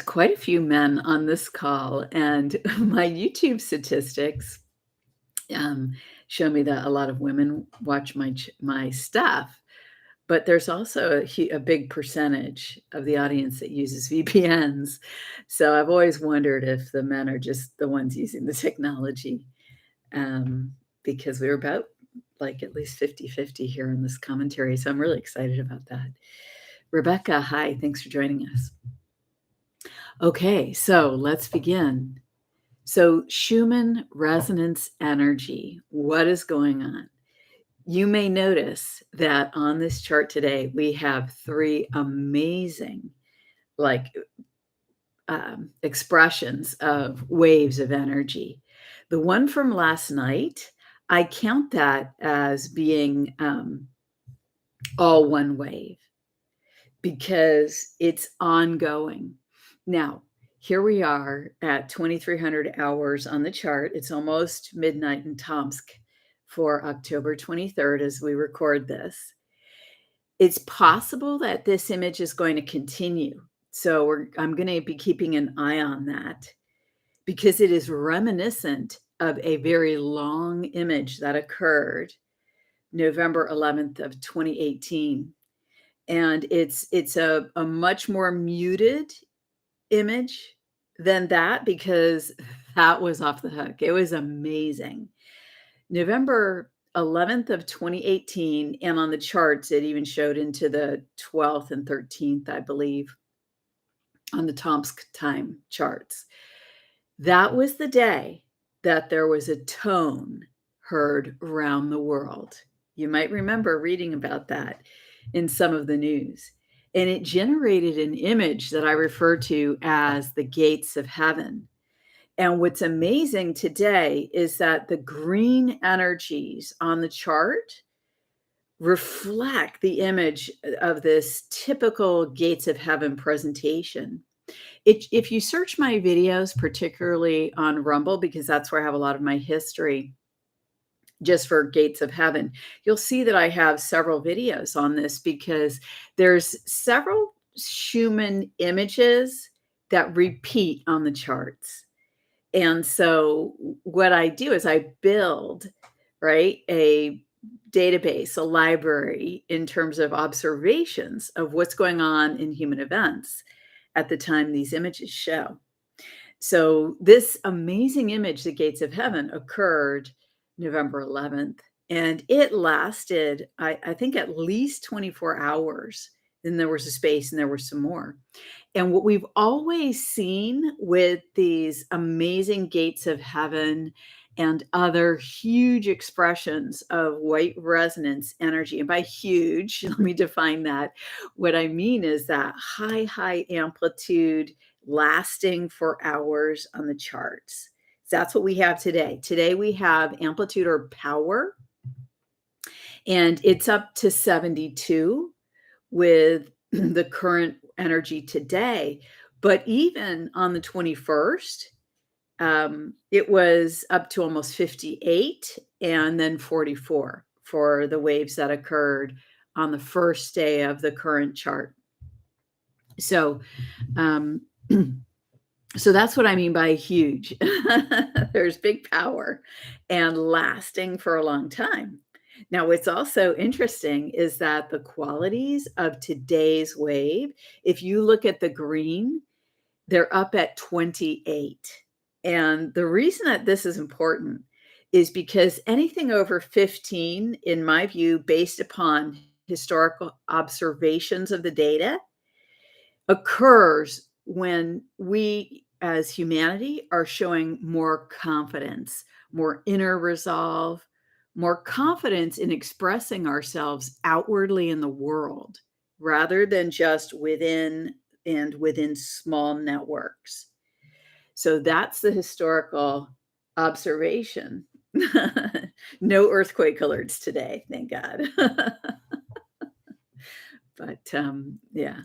Quite a few men on this call, and my YouTube statistics um, show me that a lot of women watch my stuff. But there's also a big percentage of the audience that uses VPNs. So I've always wondered if the men are just the ones using the technology, um, because we're about like at least 50-50 here in this commentary. So I'm really excited about that. Rebecca, hi, thanks for joining us. Okay, so let's begin. So, Schumann resonance energy, what is going on? You may notice that on this chart today, we have three amazing, like, expressions of waves of energy. The one from last night, I count that as being all one wave because it's ongoing. Now, here we are at 2300 hours on the chart. It's almost midnight in Tomsk for October 23rd as we record this. It's possible that this image is going to continue. So I'm going to be keeping an eye on that because it is reminiscent of a very long image that occurred November 11th of 2018. And it's a much more muted image than that because that was off the hook. It was amazing. November 11th of 2018, and on the charts, it even showed into the 12th and 13th, I believe, on the Tomsk time charts. That was the day that there was a tone heard around the world. You might remember reading about that in some of the news. And it generated an image that I refer to as the gates of heaven. And what's amazing today is that the green energies on the chart reflect the image of this typical gates of heaven presentation. If you search my videos, particularly on Rumble, because that's where I have a lot of my history, just for gates of heaven, you'll see that I have several videos on this because there's several Schumann images that repeat on the charts. And so what I do is I build, right, a database, a library in terms of observations of what's going on in human events at the time these images show. So this amazing image, the gates of heaven, occurred November 11th, and it lasted, I think, at least 24 hours. Then there was a space and there were some more. And what we've always seen with these amazing gates of heaven and other huge expressions of white resonance energy, and by huge, let me define that. What I mean is that high amplitude lasting for hours on the charts. So that's what we have today. Today we have amplitude or power, and it's up to 72 with the current energy today. But even on the 21st, it was up to almost 58 and then 44 for the waves that occurred on the first day of the current chart. So, so that's what I mean by huge. There's big power and lasting for a long time. Now, what's also interesting is that the qualities of today's wave, if you look at the green, they're up at 28. And the reason that this is important is because anything over 15, in my view, based upon historical observations of the data, occurs when we as humanity are showing more confidence, more inner resolve, more confidence in expressing ourselves outwardly in the world rather than just within and within small networks. So that's the historical observation. No earthquake alerts today, thank God. But yeah.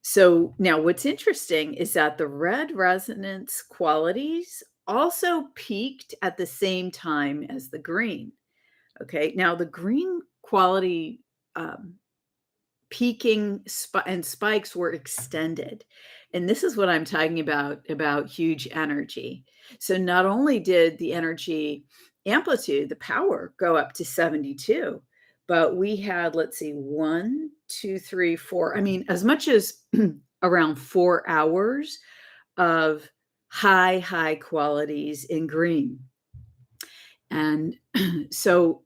So now what's interesting is that the red resonance qualities also peaked at the same time as the green. Okay, now the green quality peaking and spikes were extended. And this is what I'm talking about huge energy. So not only did the energy amplitude, the power go up to 72, but we had, let's see, 1, 2, 3, 4. I mean, as much as around 4 hours of high qualities in green. And so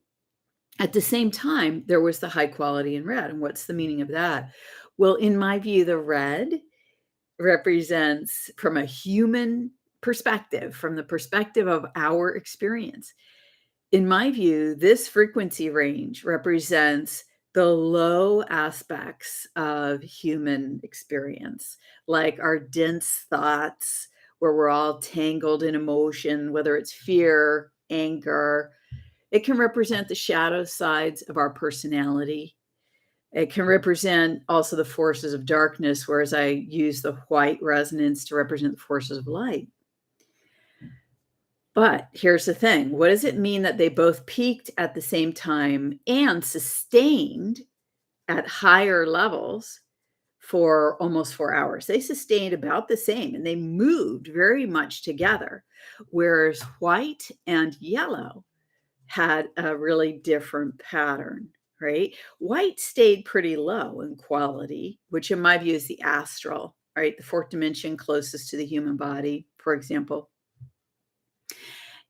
at the same time, there was the high quality in red. And what's the meaning of that? Well, in my view, the red represents, from a human perspective, from the perspective of our experience. In my view, this frequency range represents the low aspects of human experience, like our dense thoughts, where we're all tangled in emotion, whether it's fear, anger. It can represent the shadow sides of our personality. It can represent also the forces of darkness, whereas I use the white resonance to represent the forces of light. But here's the thing. What does it mean that they both peaked at the same time and sustained at higher levels for almost 4 hours? They sustained about the same and they moved very much together, whereas white and yellow had a really different pattern, right? White stayed pretty low in quality, which in my view is the astral, right? The fourth dimension closest to the human body, for example.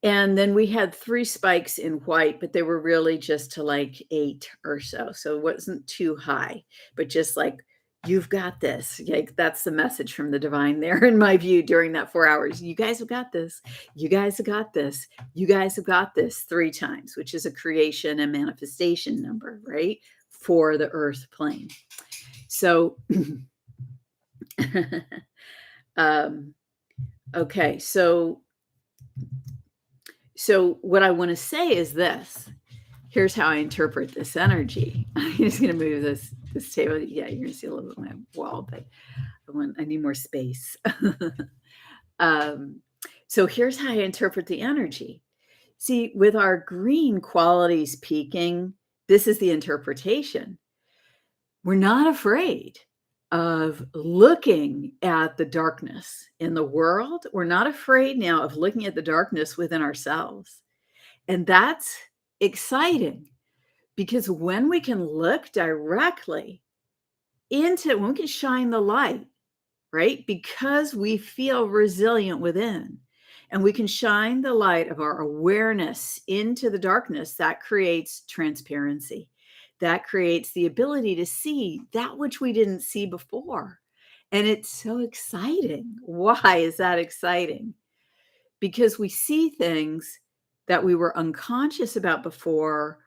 And then we had 3 spikes in white, but they were really just to like 8 or so. So it wasn't too high, but just like, you've got this. Like, that's the message from the divine there, in my view, during that 4 hours. You guys have got this. You guys have got this. You guys have got this 3 times, which is a creation and manifestation number, right? For the earth plane. So, okay. So what I want to say is this. Here's how I interpret this energy. I'm just going to move this table. Yeah, you're going to see a little bit of my wall, but I need more space. So here's how I interpret the energy. See, with our green qualities peaking, this is the interpretation. We're not afraid of looking at the darkness in the world. We're not afraid now of looking at the darkness within ourselves. And that's exciting, because when we can look directly into, when we can shine the light, right? Because we feel resilient within, and we can shine the light of our awareness into the darkness, that creates transparency. That creates the ability to see that which we didn't see before. And it's so exciting. Why is that exciting? Because we see things that we were unconscious about before,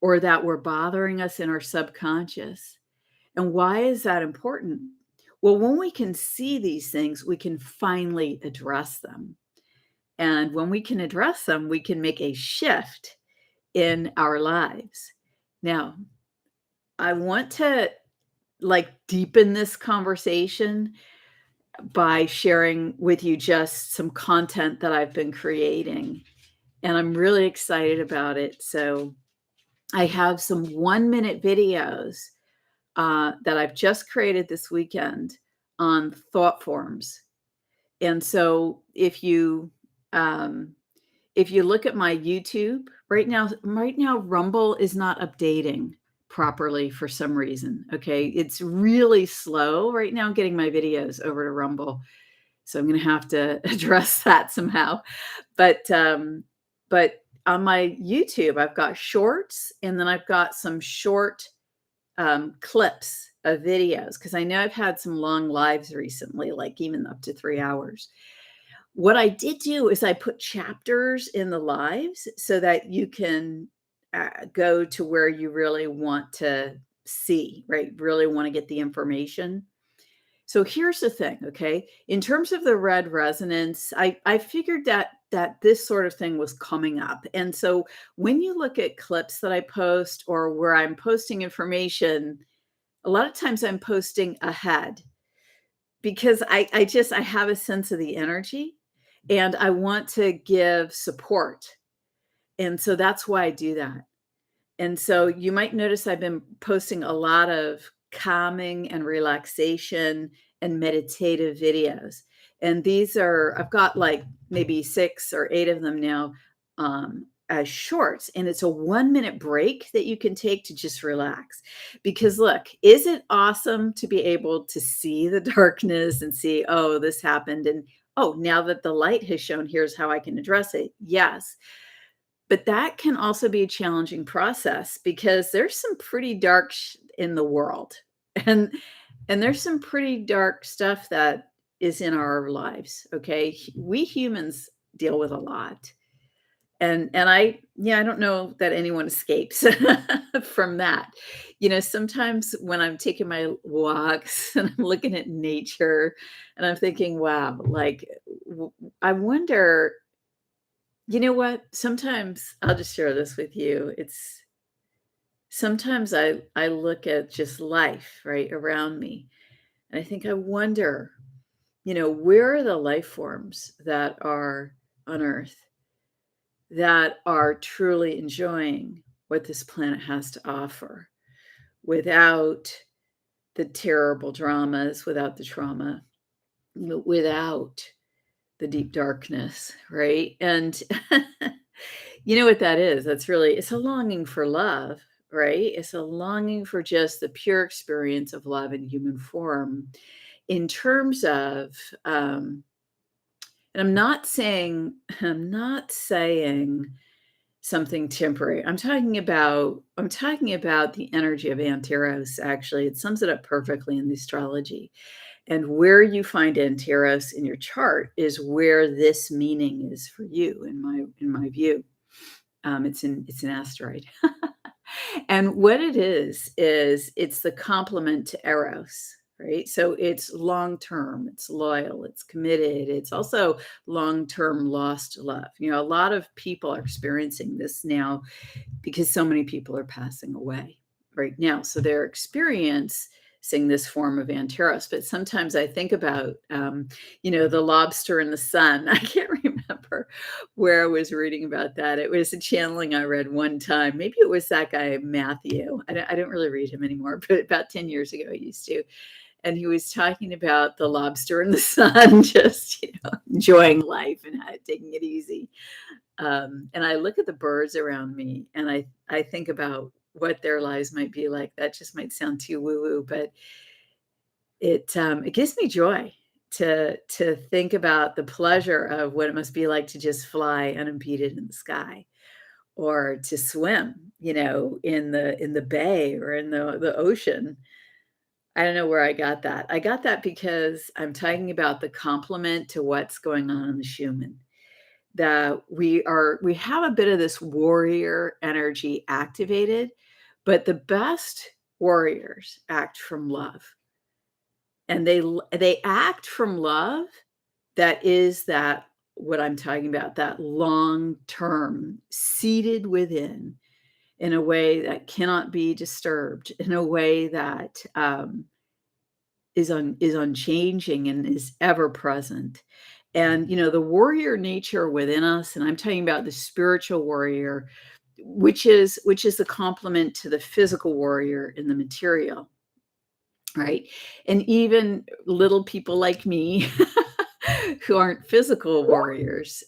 or that were bothering us in our subconscious. And why is that important? Well, when we can see these things, we can finally address them. And when we can address them, we can make a shift in our lives. Now, I want to deepen this conversation by sharing with you just some content that I've been creating. And I'm really excited about it. So I have some 1-minute videos that I've just created this weekend on thought forms. And so if you look at my YouTube right now, Rumble is not updating properly for some reason. Okay. It's really slow right now getting my videos over to Rumble. So I'm going to have to address that somehow. But on my YouTube, I've got shorts, and then I've got some short clips of videos, because I know I've had some long lives recently, like even up to 3 hours. What I did do is I put chapters in the lives so that you can go to where you really want to see, right? Really want to get the information. So here's the thing, okay? In terms of the red resonance, I figured that this sort of thing was coming up. And so when you look at clips that I post, or where I'm posting information, a lot of times I'm posting ahead, because I have a sense of the energy, and I want to give support. And so that's why I do that. And so you might notice I've been posting a lot of calming and relaxation and meditative videos. And these are, I've got like maybe 6 or 8 of them now, as shorts. And it's a 1-minute break that you can take to just relax. Because look, is it awesome to be able to see the darkness and see, oh, this happened, and oh, now that the light has shown, here's how I can address it. Yes. But that can also be a challenging process because there's some pretty dark in the world. And there's some pretty dark stuff that is in our lives, okay? We humans deal with a lot. And I don't know that anyone escapes from that. Sometimes when I'm taking my walks and I'm looking at nature and I'm thinking, wow, like I wonder, you know what? Sometimes I'll just share this with you. It's sometimes I look at just life right around me and I think I wonder, where are the life forms that are on Earth that are truly enjoying what this planet has to offer without the terrible dramas, without the trauma, without the deep darkness, right? And you know what that is? That's really, it's a longing for love, right? It's a longing for just the pure experience of love in human form. In terms of, and I'm not saying something temporary. I'm talking about the energy of Anteros, actually. It sums it up perfectly in the astrology. And where you find Anteros in your chart is where this meaning is for you, in my view. It's an asteroid. And what it is it's the complement to Eros, right? So it's long term, it's loyal, it's committed, it's also long term lost love. A lot of people are experiencing this now because so many people are passing away right now. So they're experiencing this form of Anteros. But sometimes I think about, the lobster in the sun. I can't remember where I was reading about that. It was a channeling I read one time. Maybe it was that guy, Matthew. I don't really read him anymore, but about 10 years ago, I used to. And he was talking about the lobster in the sun, just, enjoying life and taking it easy. And I look at the birds around me and I think about what their lives might be like. That just might sound too woo-woo, but it gives me joy to think about the pleasure of what it must be like to just fly unimpeded in the sky or to swim, in the bay or in the ocean. I don't know where I got that. I got that because I'm talking about the complement to what's going on in the Schumann, that we have a bit of this warrior energy activated, but the best warriors act from love. And they act from love that is that what I'm talking about, that long term, seated within in a way that cannot be disturbed, in a way that is unchanging and is ever present. And the warrior nature within us, and I'm talking about the spiritual warrior, which is the complement to the physical warrior in the material, right? And even little people like me who aren't physical warriors,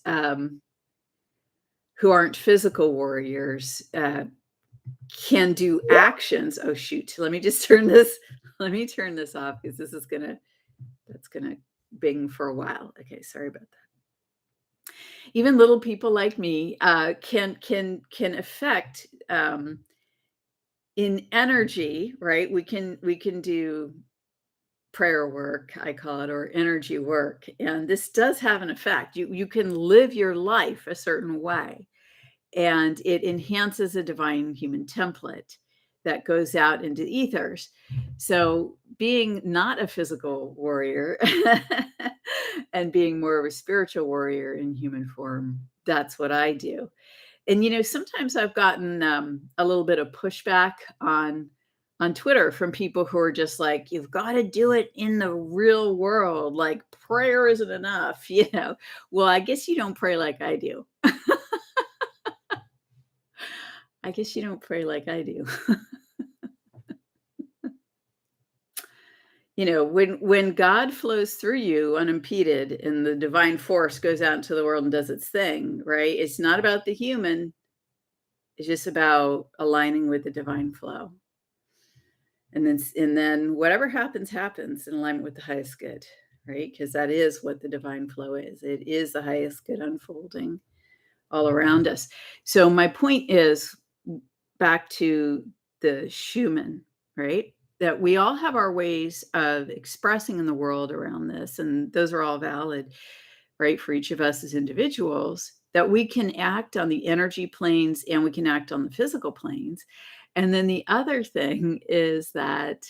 can do actions. Oh shoot, let me turn this off because that's gonna bing for a while. Okay, sorry about that. Even little people like me can affect, in energy, right? We can do prayer work, I call it, or energy work, and this does have an effect. You can live your life a certain way, and it enhances a divine human template that goes out into ethers. So being not a physical warrior and being more of a spiritual warrior in human form, that's what I do. And sometimes I've gotten a little bit of pushback on Twitter from people who are just like, you've got to do it in the real world, like prayer isn't enough. Well, I guess you don't pray like I do. I guess you don't pray like I do. when God flows through you unimpeded and the divine force goes out into the world and does its thing, right? It's not about the human. It's just about aligning with the divine flow. And then whatever happens, happens in alignment with the highest good, right? Because that is what the divine flow is. It is the highest good unfolding all around us. So my point is back to the Schumann, right? That we all have our ways of expressing in the world around this, and those are all valid, right, for each of us as individuals, that we can act on the energy planes and we can act on the physical planes. And then the other thing is that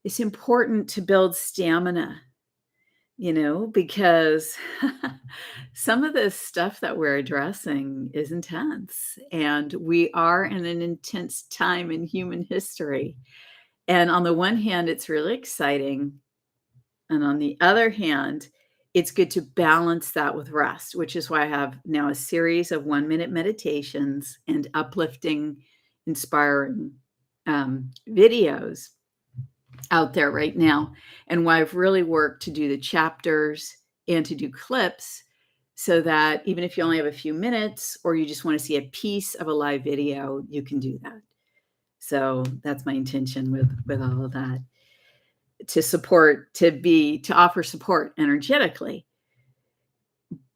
it's important to build stamina, because some of this stuff that we're addressing is intense, and we are in an intense time in human history. And on the one hand, it's really exciting. And on the other hand, it's good to balance that with rest, which is why I have now a series of 1-minute meditations and uplifting, inspiring videos out there right now, and why I've really worked to do the chapters and to do clips so that even if you only have a few minutes or you just want to see a piece of a live video, you can do that. So that's my intention with all of that, to offer support energetically.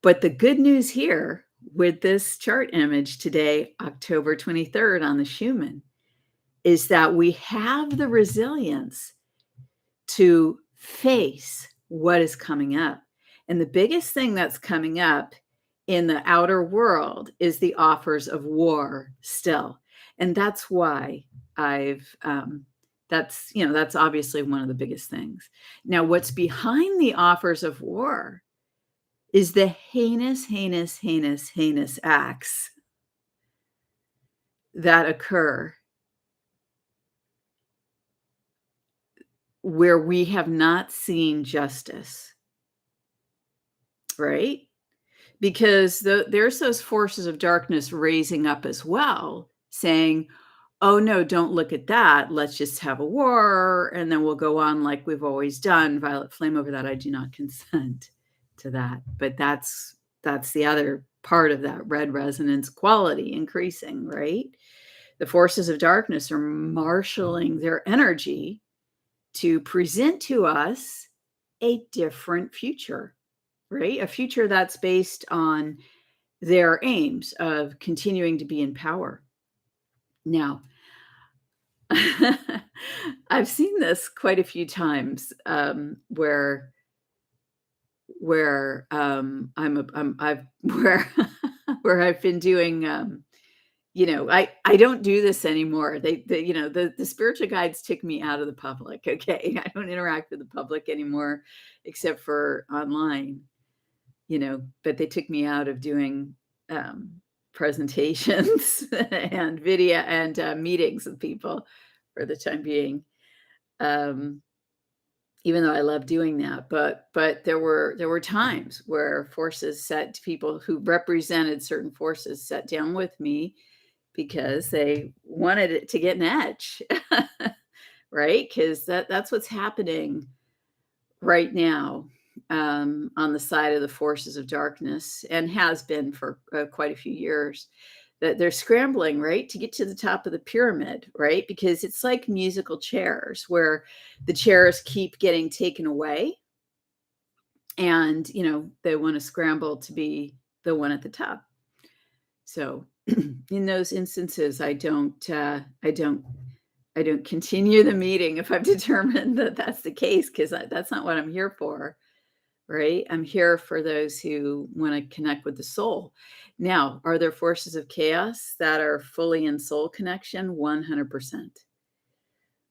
But the good news here with this chart image today, October 23rd on the Schumann, is that we have the resilience to face what is coming up. And the biggest thing that's coming up in the outer world is the offers of war still. And that's why that's obviously one of the biggest things. Now, what's behind the offers of war is the heinous, heinous, heinous, heinous acts that occur where we have not seen justice, right? Because there's those forces of darkness raising up as well, saying, oh, no, don't look at that. Let's just have a war, and then we'll go on like we've always done. Violet flame over that. I do not consent to that. But that's the other part of that red resonance quality increasing, right? The forces of darkness are marshaling their energy to present to us a different future, right? A future that's based on their aims of continuing to be in power. Now, I've seen this quite a few times where I've where where I've been doing I don't do this anymore. The spiritual guides took me out of the public. Okay, I don't interact with the public anymore, except for online. But they took me out of doing presentations and video and meetings with people for the time being. Even though I love doing that, but there were times where people who represented certain forces sat down with me because they wanted it to get an edge, right? Because that's what's happening right now on the side of the forces of darkness, and has been for quite a few years, that they're scrambling, right, to get to the top of the pyramid, right? Because it's like musical chairs where the chairs keep getting taken away, and they want to scramble to be the one at the top. So in those instances, I don't continue the meeting if I've determined that that's the case, because that's not what I'm here for, right? I'm here for those who want to connect with the soul. Now, are there forces of chaos that are fully in soul connection? 100%.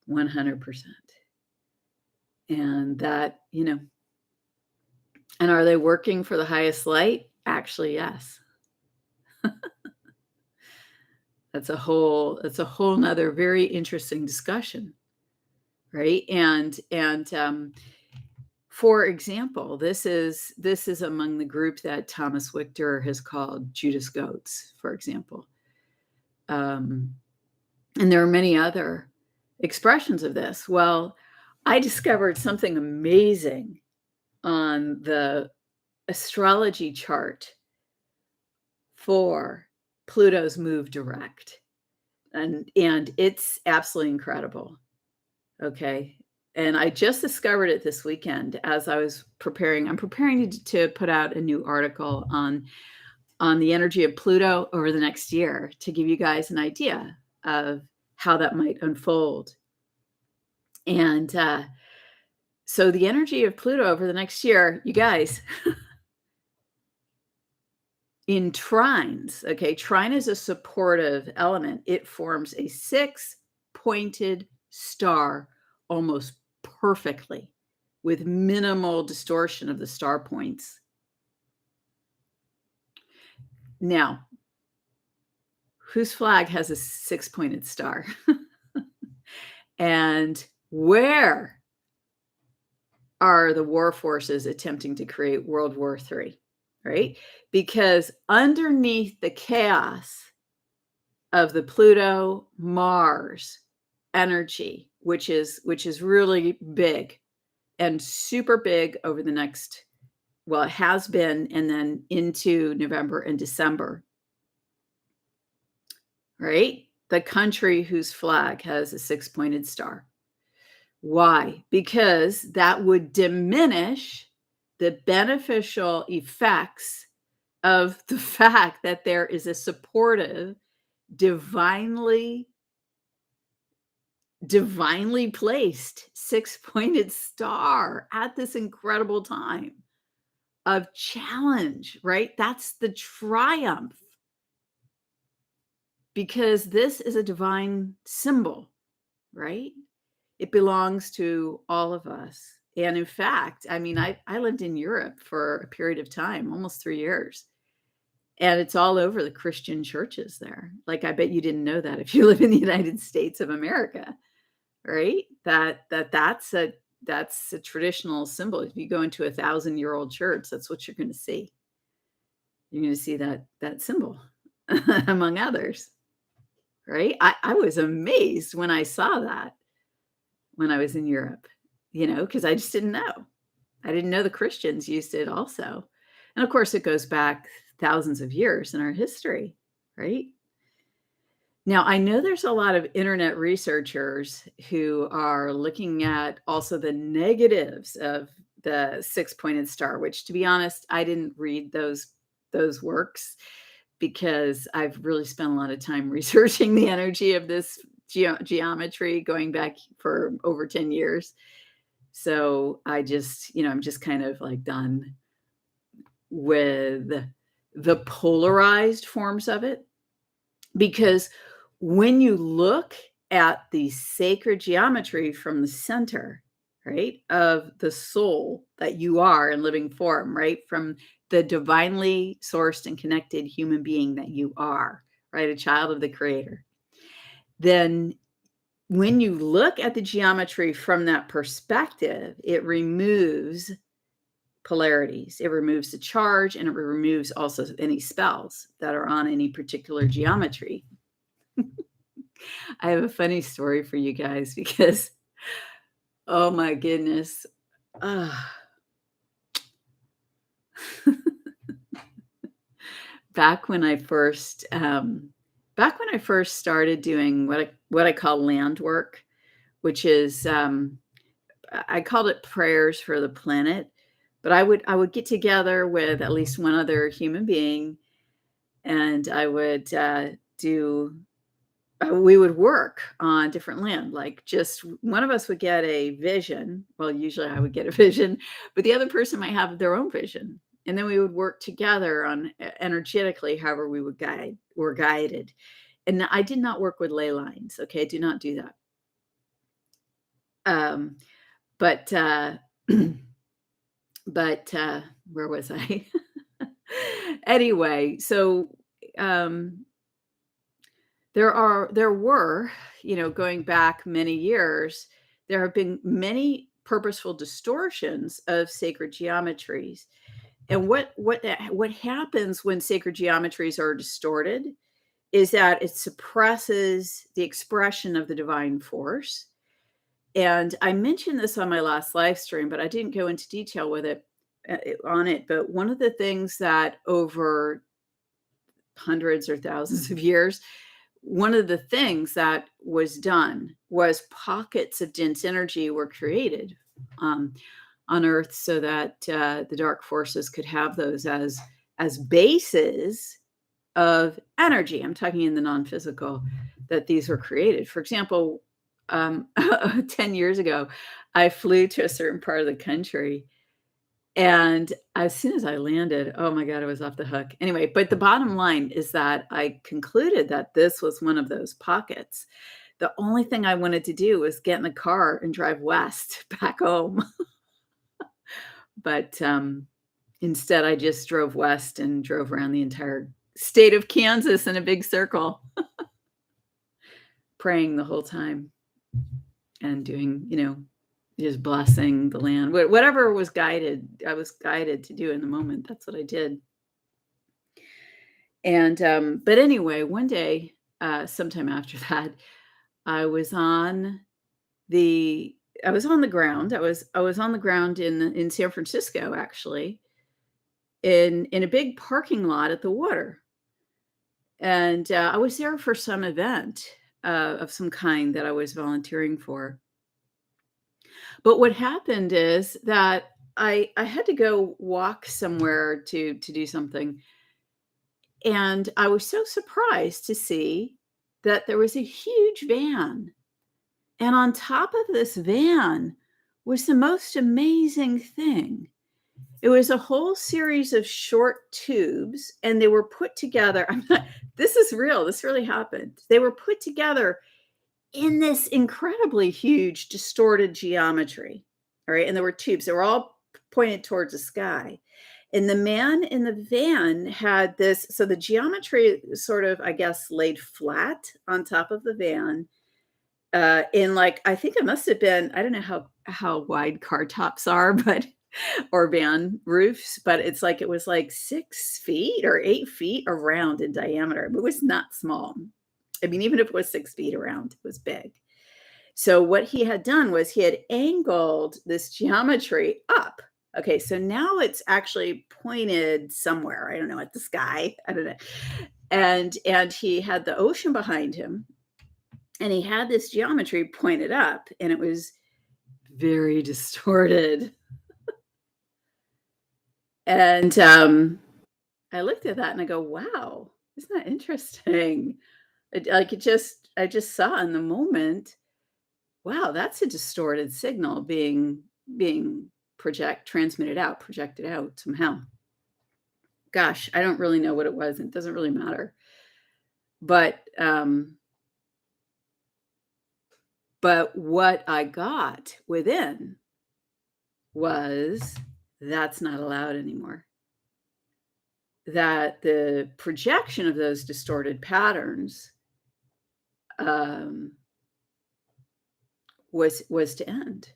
100%. And that, and are they working for the highest light? Actually, yes. That's a whole nother very interesting discussion, right? And for example, this is among the group that Thomas Victor has called Judas goats, for example. And there are many other expressions of this. Well, I discovered something amazing on the astrology chart for Pluto's move direct. And it's absolutely incredible. Okay. And I just discovered it this weekend as I was preparing. I'm preparing to put out a new article on the energy of Pluto over the next year to give you guys an idea of how that might unfold. And so the energy of Pluto over the next year, you guys, in trines, okay, trine is a supportive element. It forms a 6-pointed star almost perfectly with minimal distortion of the star points. Now, whose flag has a 6-pointed star? And where are the war forces attempting to create World War III, right? Because underneath the chaos of the Pluto Mars energy, which is really big and super big over the next, well, it has been, and then into November and December, right? The country whose flag has a 6-pointed star. Why? Because that would diminish the beneficial effects of the fact that there is a supportive, divinely placed 6-pointed star at this incredible time of challenge, right? That's the triumph, because this is a divine symbol, right? It belongs to all of us. And in fact, I mean, I lived in Europe for a period of time, almost 3 years, and it's all over the Christian churches there. Like, I bet you didn't know that if you live in the United States of America, right? That's a traditional symbol. If you go into a 1,000-year-old church, that's what you're going to see. You're going to see that symbol, among others, right? I was amazed when I saw that when I was in Europe, because I just didn't know. I didn't know the Christians used it also. And of course, it goes back thousands of years in our history, right? Now, I know there's a lot of internet researchers who are looking at also the negatives of the 6-pointed star, which, to be honest, I didn't read those works because I've really spent a lot of time researching the energy of this geometry going back for over 10 years. So I just, I'm just kind of like done with the polarized forms of it, because when you look at the sacred geometry from the center, right, of the soul that you are in living form, right, from the divinely sourced and connected human being that you are, right, a child of the Creator, then when you look at the geometry from that perspective, it removes polarities. It removes the charge, and it removes also any spells that are on any particular geometry. I have a funny story for you guys because, oh my goodness. Ah. Back when I first started doing what I call land work, which is I called it prayers for the planet, but I would get together with at least one other human being, and I would do we would work on different land. Like, just one of us would get a vision. Well, usually I would get a vision, but the other person might have their own vision. And then we would work together on energetically, however we're guided. And I did not work with ley lines. Okay. Do not do that. But where was I? Anyway, so there were, going back many years, there have been many purposeful distortions of sacred geometries. And what happens when sacred geometries are distorted is that it suppresses the expression of the divine force. And I mentioned this on my last live stream, but I didn't go into detail with it on it. But one of the things that over hundreds or thousands of years, one of the things that was done was pockets of dense energy were created um, on Earth so that the dark forces could have those as bases of energy. I'm talking in the non-physical, that these were created. For example, 10 years ago, I flew to a certain part of the country. And as soon as I landed, oh my God, I was off the hook. Anyway, but the bottom line is that I concluded that this was one of those pockets. The only thing I wanted to do was get in the car and drive west back home. But instead, I just drove west and drove around the entire state of Kansas in a big circle, praying the whole time and doing, just blessing the land. Whatever was guided, I was guided to do in the moment. That's what I did. And but anyway, one day, sometime after that, I was on the ground. I was on the ground in San Francisco, actually, in a big parking lot at the water. And I was there for some event of some kind that I was volunteering for. But what happened is that I had to go walk somewhere to do something, and I was so surprised to see that there was a huge van, and on top of this van was the most amazing thing. It was a whole series of short tubes, and they were put together. This is real. This really happened. They were put together in this incredibly huge distorted geometry. All right. And there were tubes. They were all pointed towards the sky. And the man in the van had this. So the geometry sort of, I guess, laid flat on top of the van. In like, I think it must have been, I don't know how wide car tops are, but or van roofs, but it's like it was like 6 feet or 8 feet around in diameter. It was not small. I mean, even if it was 6 feet around, it was big. So what he had done was he had angled this geometry up. Okay, so now it's actually pointed somewhere. I don't know, at the sky. I don't know. And he had the ocean behind him, and he had this geometry pointed up, and it was very distorted. And I looked at that and I go, wow, isn't that interesting? I just saw in the moment, wow, that's a distorted signal being projected out somehow. Gosh, I don't really know what it was. It doesn't really matter. But what I got within was that's not allowed anymore. That the projection of those distorted patterns was to end,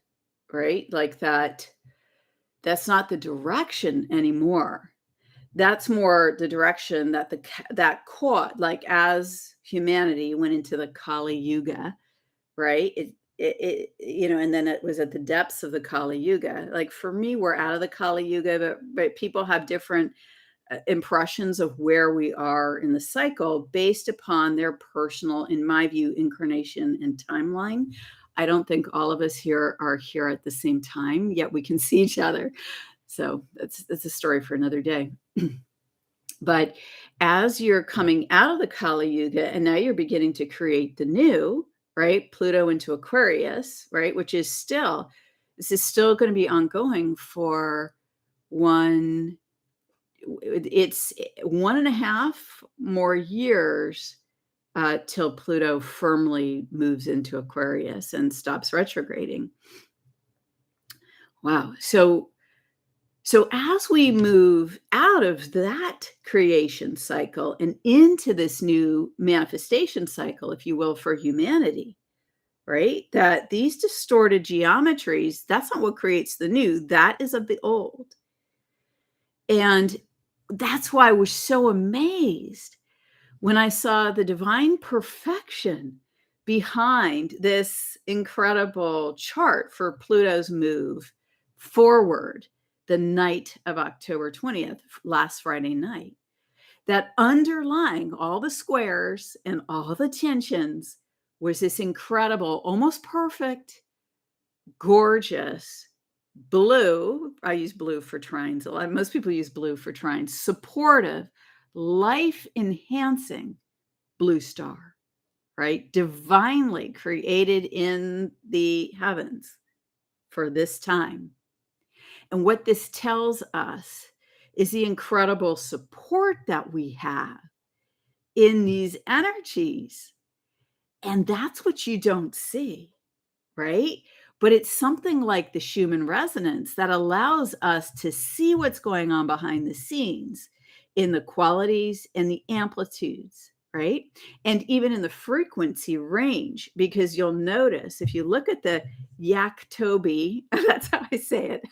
right? Like that's not the direction anymore. That's more the direction that that caught, like as humanity went into the Kali Yuga, right? And then it was at the depths of the Kali Yuga. Like for me, we're out of the Kali Yuga, but people have different impressions of where we are in the cycle based upon their personal, in my view, incarnation and timeline. I don't think all of us here are here at the same time, yet we can see each other. So that's a story for another day. But as you're coming out of the Kali Yuga and now you're beginning to create the new, right? Pluto into Aquarius, right? This is still going to be ongoing for it's 1.5 more years till Pluto firmly moves into Aquarius and stops retrograding. Wow. So as we move out of that creation cycle and into this new manifestation cycle, if you will, for humanity, right? That these distorted geometries, that's not what creates the new. That is of the old. And that's why I was so amazed when I saw the divine perfection behind this incredible chart for Pluto's move forward the night of October 20th, last Friday night, that underlying all the squares and all the tensions was this incredible, almost perfect, gorgeous blue. I use blue for trines a lot. Most people use blue for trines. Supportive, life-enhancing blue star, right? Divinely created in the heavens for this time. And what this tells us is the incredible support that we have in these energies. And that's what you don't see, right? But it's something like the Schumann resonance that allows us to see what's going on behind the scenes in the qualities and the amplitudes, right? And even in the frequency range, because you'll notice if you look at the Yaktobi, that's how I say it.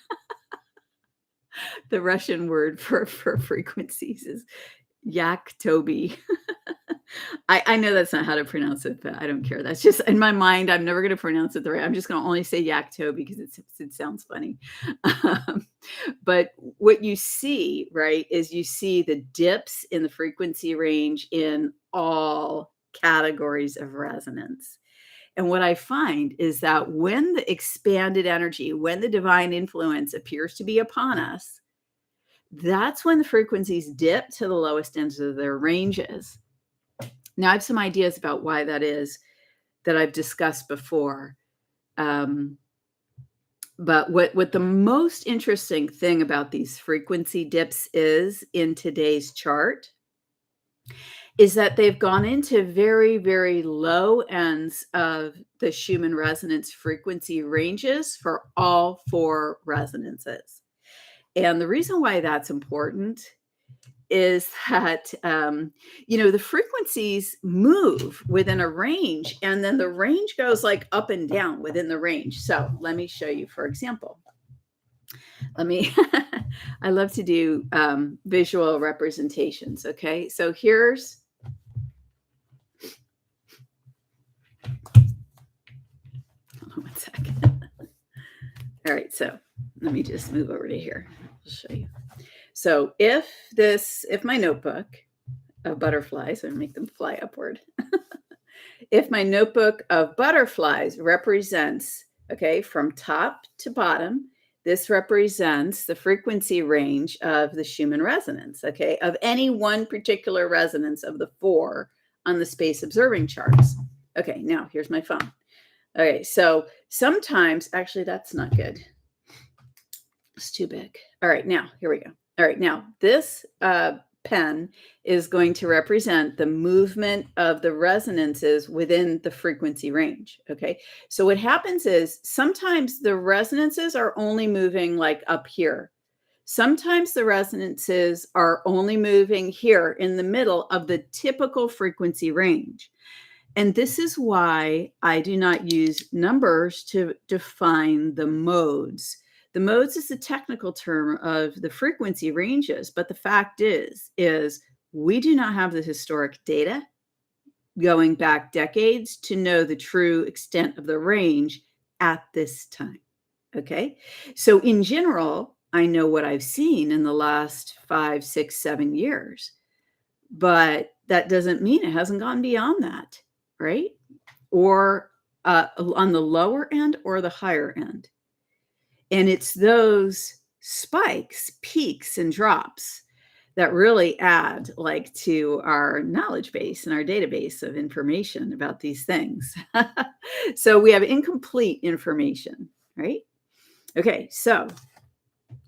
The Russian word for frequencies is Yaktobi. I know that's not how to pronounce it, but I don't care. That's just in my mind. I'm never going to pronounce it the right. I'm just going to only say Yakto because it sounds funny. But what you see, right, is you see the dips in the frequency range in all categories of resonance. And what I find is that when the expanded energy, when the divine influence appears to be upon us, that's when the frequencies dip to the lowest ends of their ranges. Now, I have some ideas about why that is that I've discussed before. But what the most interesting thing about these frequency dips is in today's chart is that they've gone into very, very low ends of the Schumann resonance frequency ranges for all four resonances. And the reason why that's important is that, the frequencies move within a range, and then the range goes like up and down within the range. So let me show you, for example. I love to do visual representations. Okay, so here's, hold on one second. All right, so let me just move over to here. I'll show you. So if my notebook of butterflies, and make them fly upward. If my notebook of butterflies represents, okay, from top to bottom, this represents the frequency range of the Schumann resonance, okay, of any one particular resonance of the four on the space observing charts. Okay, now here's my phone. Okay, so sometimes, actually, that's not good. It's too big. All right, now, here we go. All right, now this pen is going to represent the movement of the resonances within the frequency range, okay? So what happens is sometimes the resonances are only moving like up here. Sometimes the resonances are only moving here in the middle of the typical frequency range. And this is why I do not use numbers to define the modes. The modes is the technical term of the frequency ranges, but the fact is we do not have the historic data going back decades to know the true extent of the range at this time, okay? So in general, I know what I've seen in the last 5, 6, 7 years, but that doesn't mean it hasn't gone beyond that, right? Or on the lower end or the higher end. And it's those spikes, peaks, and drops that really add like to our knowledge base and our database of information about these things. So we have incomplete information, right? Okay, so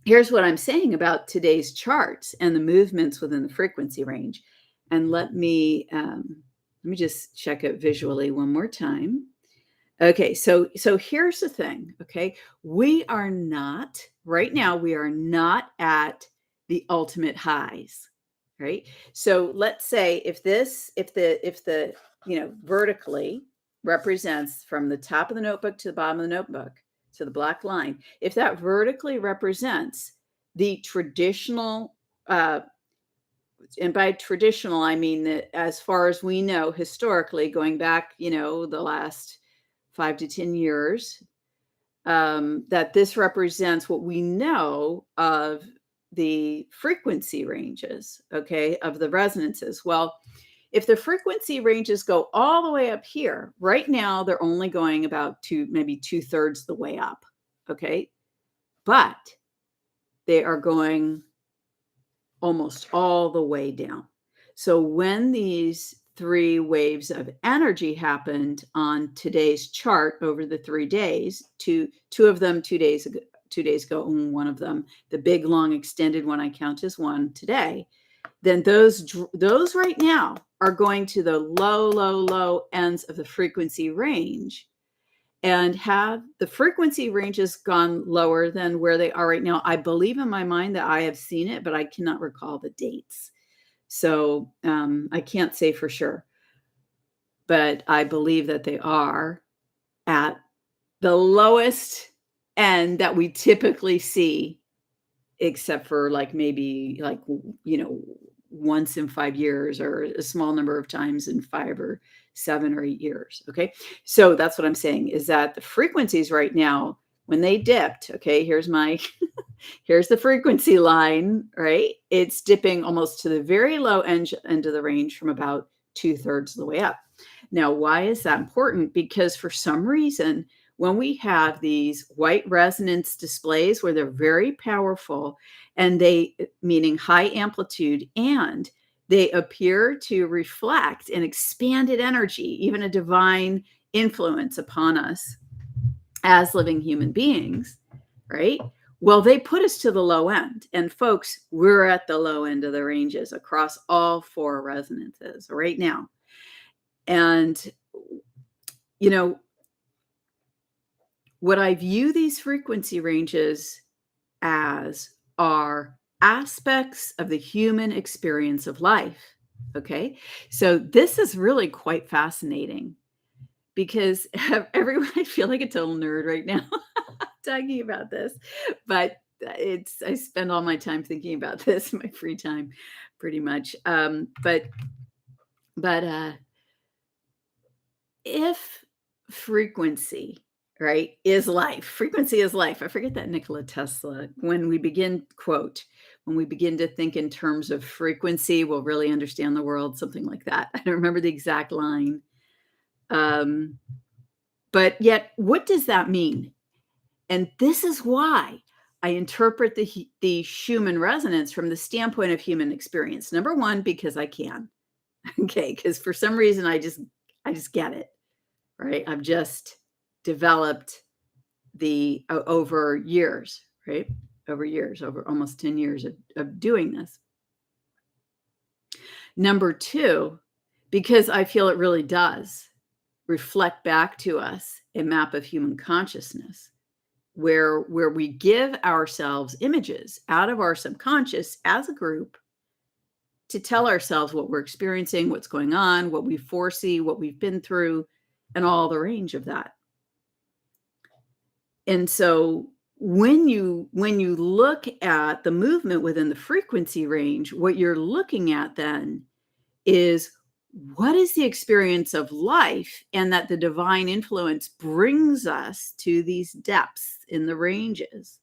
here's what I'm saying about today's charts and the movements within the frequency range. And let me just check it visually one more time. Okay, so here's the thing, okay? We are not, right now, we are not at the ultimate highs, right? So let's say if the vertically represents from the top of the notebook to the bottom of the notebook, to the black line, if that vertically represents the traditional and by traditional, I mean that as far as we know, historically, going back, the last 5 to 10 years, that this represents what we know of the frequency ranges, okay, of the resonances. Well, if the frequency ranges go all the way up here, right now they're only going about maybe 2/3 the way up, okay? But they are going almost all the way down. So when these three waves of energy happened on today's chart over the 3 days, two of them 2 days ago, and one of them, the big long extended one I count as one today, then those right now are going to the low ends of the frequency range. And have the frequency ranges gone lower than where they are right now? I believe in my mind that I have seen it, but I cannot recall the dates. So I can't say for sure, but I believe that they are at the lowest end that we typically see, except for like maybe like, once in 5 years or a small number of times in 5 or 7 or 8 years. Okay. So that's what I'm saying is that the frequencies right now, when they dipped, okay, here's the frequency line, right? It's dipping almost to the very low end of the range from about 2/3 of the way up. Now, why is that important? Because for some reason, when we have these white resonance displays where they're very powerful and meaning high amplitude, and they appear to reflect an expanded energy, even a divine influence upon us as living human beings, right? Well, they put us to the low end. And folks, we're at the low end of the ranges across all four resonances right now. And, what I view these frequency ranges as are aspects of the human experience of life. Okay. So this is really quite fascinating because everyone, I feel like a total nerd right now talking about this, but I spend all my time thinking about this in my free time pretty much. But if frequency, right, is life, frequency is life. I forget that Nikola Tesla, when we begin to think in terms of frequency, we'll really understand the world, something like that. I don't remember the exact line. But yet, what does that mean? And this is why I interpret the Schumann resonance from the standpoint of human experience. Number one, because I can. Okay, because for some reason I just get it. Right? I've just developed over years, right? Over years, over almost 10 years of doing this. Number two, because I feel it really does reflect back to us a map of human consciousness where we give ourselves images out of our subconscious as a group to tell ourselves what we're experiencing, what's going on, what we foresee, what we've been through, and all the range of that. And so when you look at the movement within the frequency range, what you're looking at then is what is the experience of life, and that the divine influence brings us to these depths in the ranges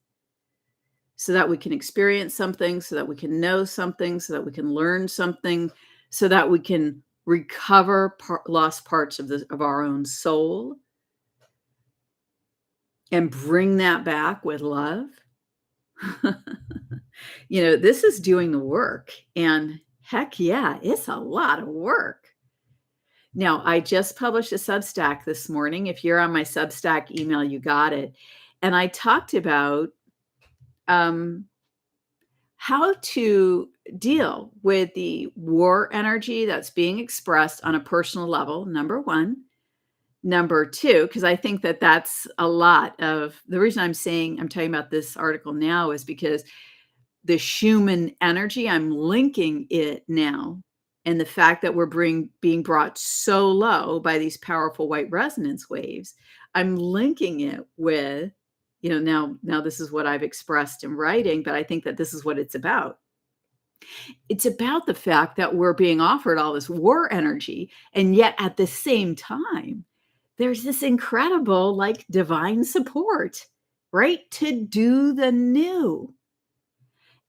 so that we can experience something, so that we can know something, so that we can learn something, so that we can recover lost parts of our own soul and bring that back with love. This is doing the work, and heck yeah, it's a lot of work. Now, I just published a Substack this morning. If you're on my Substack email, you got it. And I talked about how to deal with the war energy that's being expressed on a personal level, number one. Number two, because I think that that's a lot of the reason I'm talking about this article now is because the Schumann energy, I'm linking it now. And the fact that we're being brought so low by these powerful white resonance waves, I'm linking it with, now this is what I've expressed in writing, but I think that this is what it's about. It's about the fact that we're being offered all this war energy, and yet at the same time, there's this incredible, like, divine support, right? To do the new.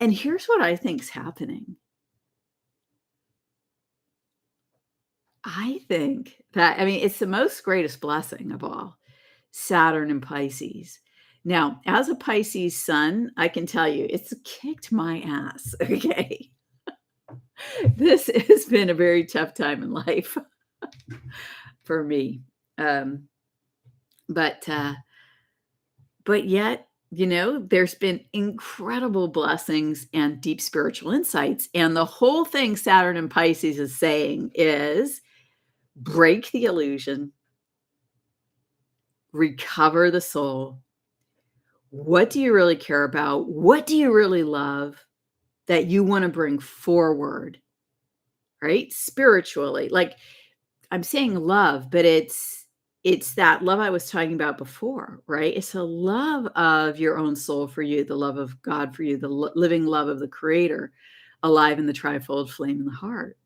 And here's what I think's happening. I think that, I mean, it's the most greatest blessing of all, Saturn and Pisces. Now, as a Pisces sun, I can tell you it's kicked my ass, okay? This has been a very tough time in life for me. Um, but but yet, there's been incredible blessings and deep spiritual insights. And the whole thing Saturn and Pisces is saying is break the illusion, recover the soul. What do you really care about? What do you really love that you want to bring forward, right? Spiritually. Like, I'm saying love, but it's that love I was talking about before, right? It's a love of your own soul for you, the love of God for you, the living love of the creator alive in the trifold flame in the heart.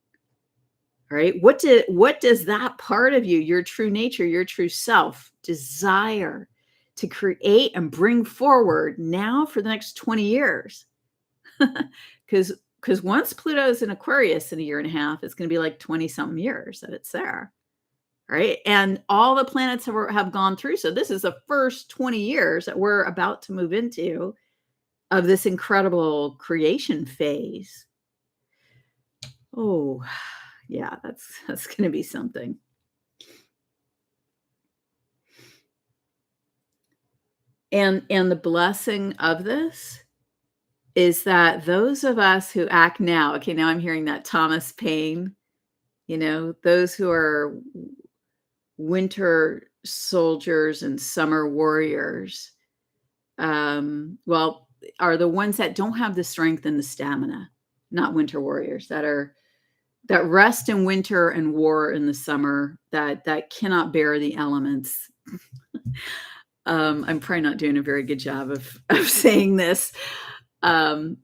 Right? What does that part of you, your true nature, your true self desire to create and bring forward now for the next 20 years? Because once Pluto's in Aquarius in a year and a half, it's going to be like 20 something years that it's there. Right. And all the planets have gone through. So this is the first 20 years that we're about to move into of this incredible creation phase. Oh, yeah, that's going to be something. And the blessing of this is that those of us who act now, okay, now I'm hearing that Thomas Paine, those who are winter soldiers and summer warriors, well, are the ones that don't have the strength and the stamina, not winter warriors that rest in winter and war in the summer, that cannot bear the elements. I'm probably not doing a very good job of saying this. Don't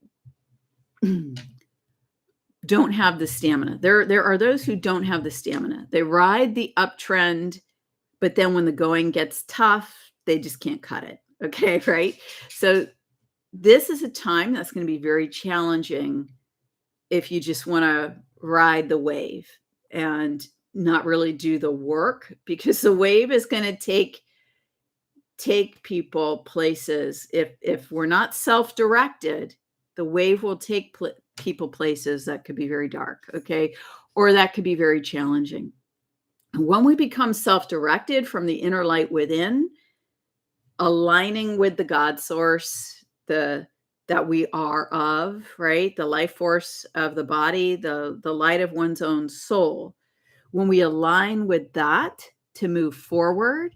have the stamina. There are those who don't have the stamina. They ride the uptrend, but then when the going gets tough, they just can't cut it. Okay, right? So this is a time that's going to be very challenging if you just want to ride the wave and not really do the work, because the wave is going to take people places. If we're not self-directed, the wave will take people places that could be very dark, okay, or that could be very challenging. When we become self-directed from the inner light within, aligning with the God source, that we are of, right, the life force of the body, the light of one's own soul, when we align with that to move forward,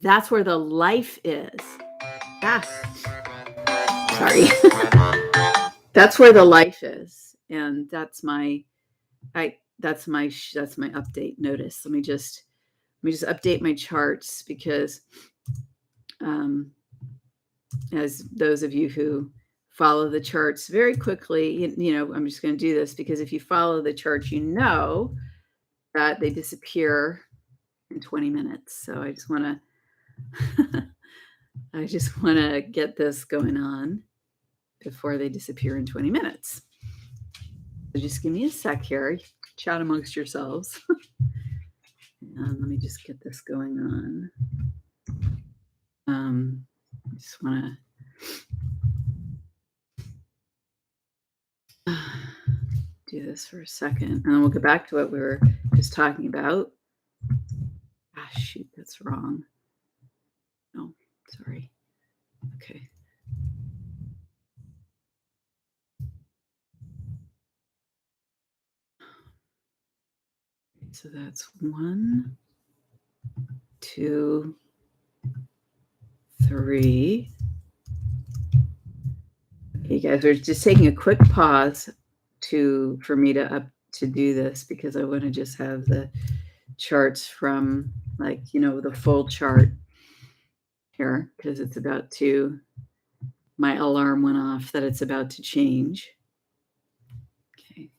that's where the life is. Sorry. That's where the life is. And that's my update notice. Let me just update my charts, because as those of you who follow the charts very quickly, I'm just going to do this because if you follow the charts, that they disappear in 20 minutes. So I just want to get this going on before they disappear in 20 minutes. So just give me a sec here. Chat amongst yourselves. And let me just get this going on. I just want to do this for a second, and then we'll get back to what we were just talking about. Shoot, that's wrong. No, sorry. Okay. So that's 1, 2, 3. Okay, guys, we're just taking a quick pause for me to do this, because I want to just have the charts from, like, the full chart here, because it's about to My alarm went off that it's about to change. Okay.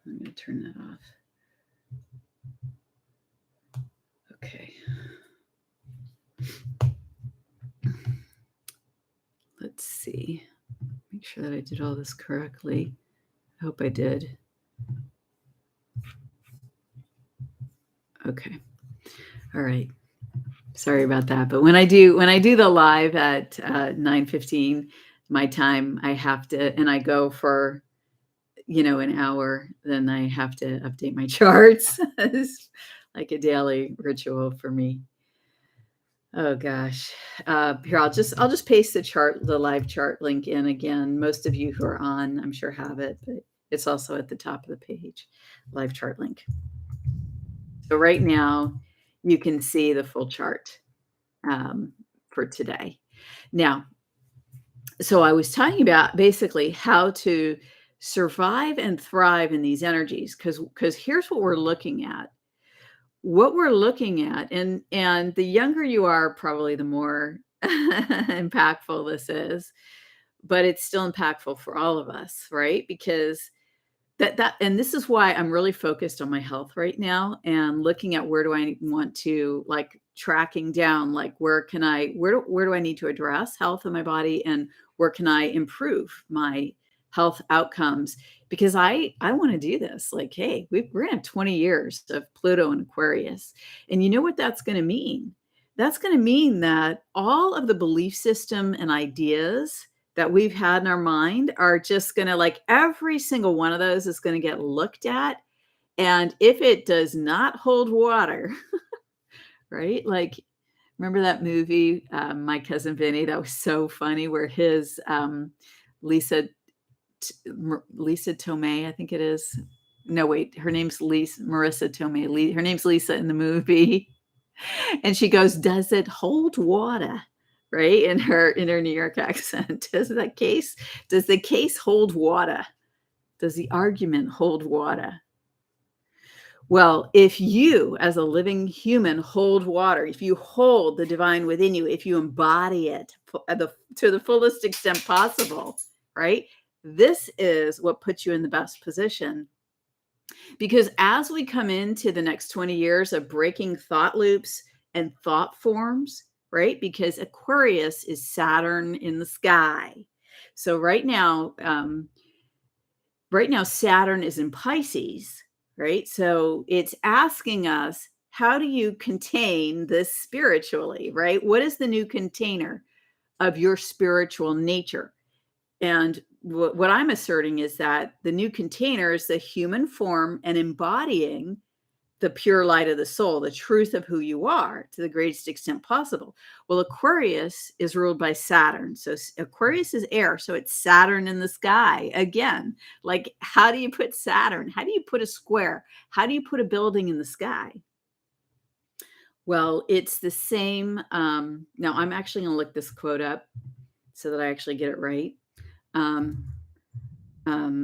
I'm going to turn that off. Okay. Let's see. Make sure that I did all this correctly. I hope I did. Okay. All right. Sorry about that. But when I do the live at 9:15 my time, I have to, and I go for, an hour, then I have to update my charts. It's like a daily ritual for me. Oh gosh. Here, I'll just paste the live chart link in again. Most of you who are on, I'm sure, have it, but it's also at the top of the page, live chart link. So right now you can see the full chart for today. Now, so I was talking about basically how to survive and thrive in these energies, because here's what we're looking at. What we're looking at, and the younger you are, probably the more impactful this is, but it's still impactful for all of us, right? Because and this is why I'm really focused on my health right now and looking at where do I want to, like, tracking down, like, where do I need to address health in my body, and where can I improve my health outcomes, because I want to do this. Like, hey, we're gonna have 20 years of Pluto and Aquarius, and you know what that's going to mean? That's going to mean that all of the belief system and ideas that we've had in our mind are just going to, like, every single one of those is going to get looked at. And if it does not hold water, right? Like, remember that movie, My Cousin Vinny? That was so funny, where his Lisa Lisa Tomei, I think it is. No, wait, her name's Marissa Tomei. Her name's Lisa in the movie. And she goes, "Does it hold water?" Right? In her New York accent. Does the case hold water? Does the argument hold water? Well, if you, as a living human, hold water, if you hold the divine within you, if you embody it to the fullest extent possible, right? This is what puts you in the best position. Because as we come into the next 20 years of breaking thought loops and thought forms, right? Because Aquarius is Saturn in the sky. So right now, Saturn is in Pisces, right? So it's asking us, how do you contain this spiritually, right? What is the new container of your spiritual nature? And what I'm asserting is that the new container is the human form and embodying the pure light of the soul, the truth of who you are to the greatest extent possible. Well, Aquarius is ruled by Saturn. So Aquarius is air. So it's Saturn in the sky. Again, like, how do you put Saturn? How do you put a square? How do you put a building in the sky? Well, it's the same. Now, I'm actually going to look this quote up so that I actually get it right.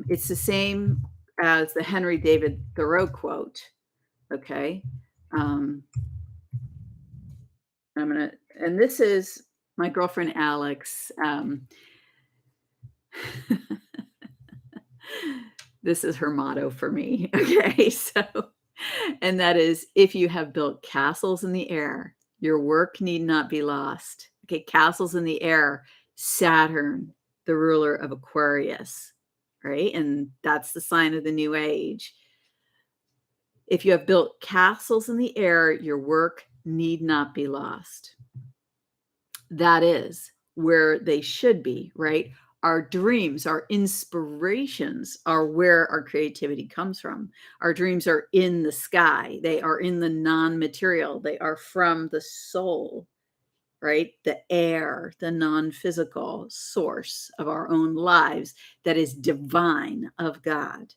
It's the same as the Henry David Thoreau quote. Okay. And this is my girlfriend Alex. This is her motto for me. Okay. And that is, if you have built castles in the air, your work need not be lost. Okay. Castles in the air, Saturn, the ruler of Aquarius, right? And that's the sign of the new age. If you have built castles in the air, your work need not be lost. That is where they should be, right? Our dreams, our inspirations are where our creativity comes from. Our dreams are in the sky. They are in the non-material. They are from the soul, right? The air, the non-physical source of our own lives that is divine, of God,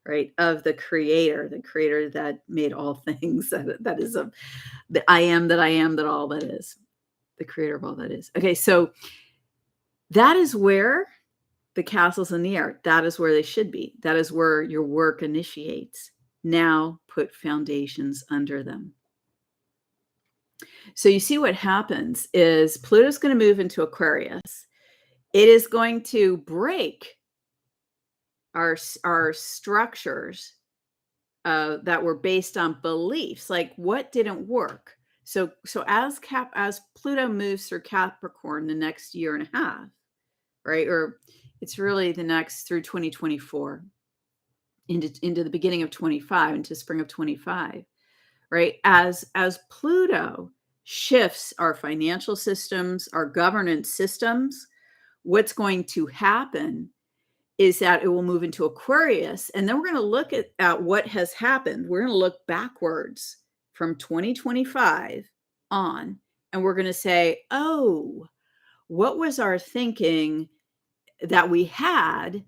right? Of the creator that made all things, that is the I am, that all that is, the creator of all that is. Okay, so that is where the castles in the air, that is where they should be. That is where your work initiates. Now put foundations under them. So you see what happens is Pluto's going to move into Aquarius. It is going to break our structures that were based on beliefs, like what didn't work. So as Pluto moves through Capricorn the next year and a half, right? Or it's really the next through 2024 into the beginning of 25, into spring of 25, right? As Pluto shifts our financial systems, our governance systems, what's going to happen is that it will move into Aquarius. And then we're going to look at what has happened. We're going to look backwards from 2025 on, and we're going to say, oh, what was our thinking that we had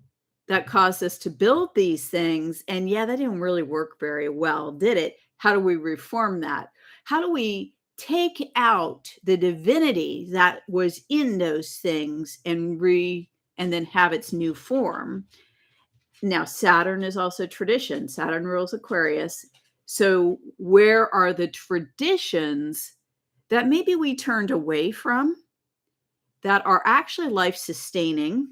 that caused us to build these things? And yeah, that didn't really work very well, did it? How do we reform that? How do we take out the divinity that was in those things and then have its new form? Now, Saturn is also tradition. Saturn rules Aquarius. So, where are the traditions that maybe we turned away from that are actually life sustaining,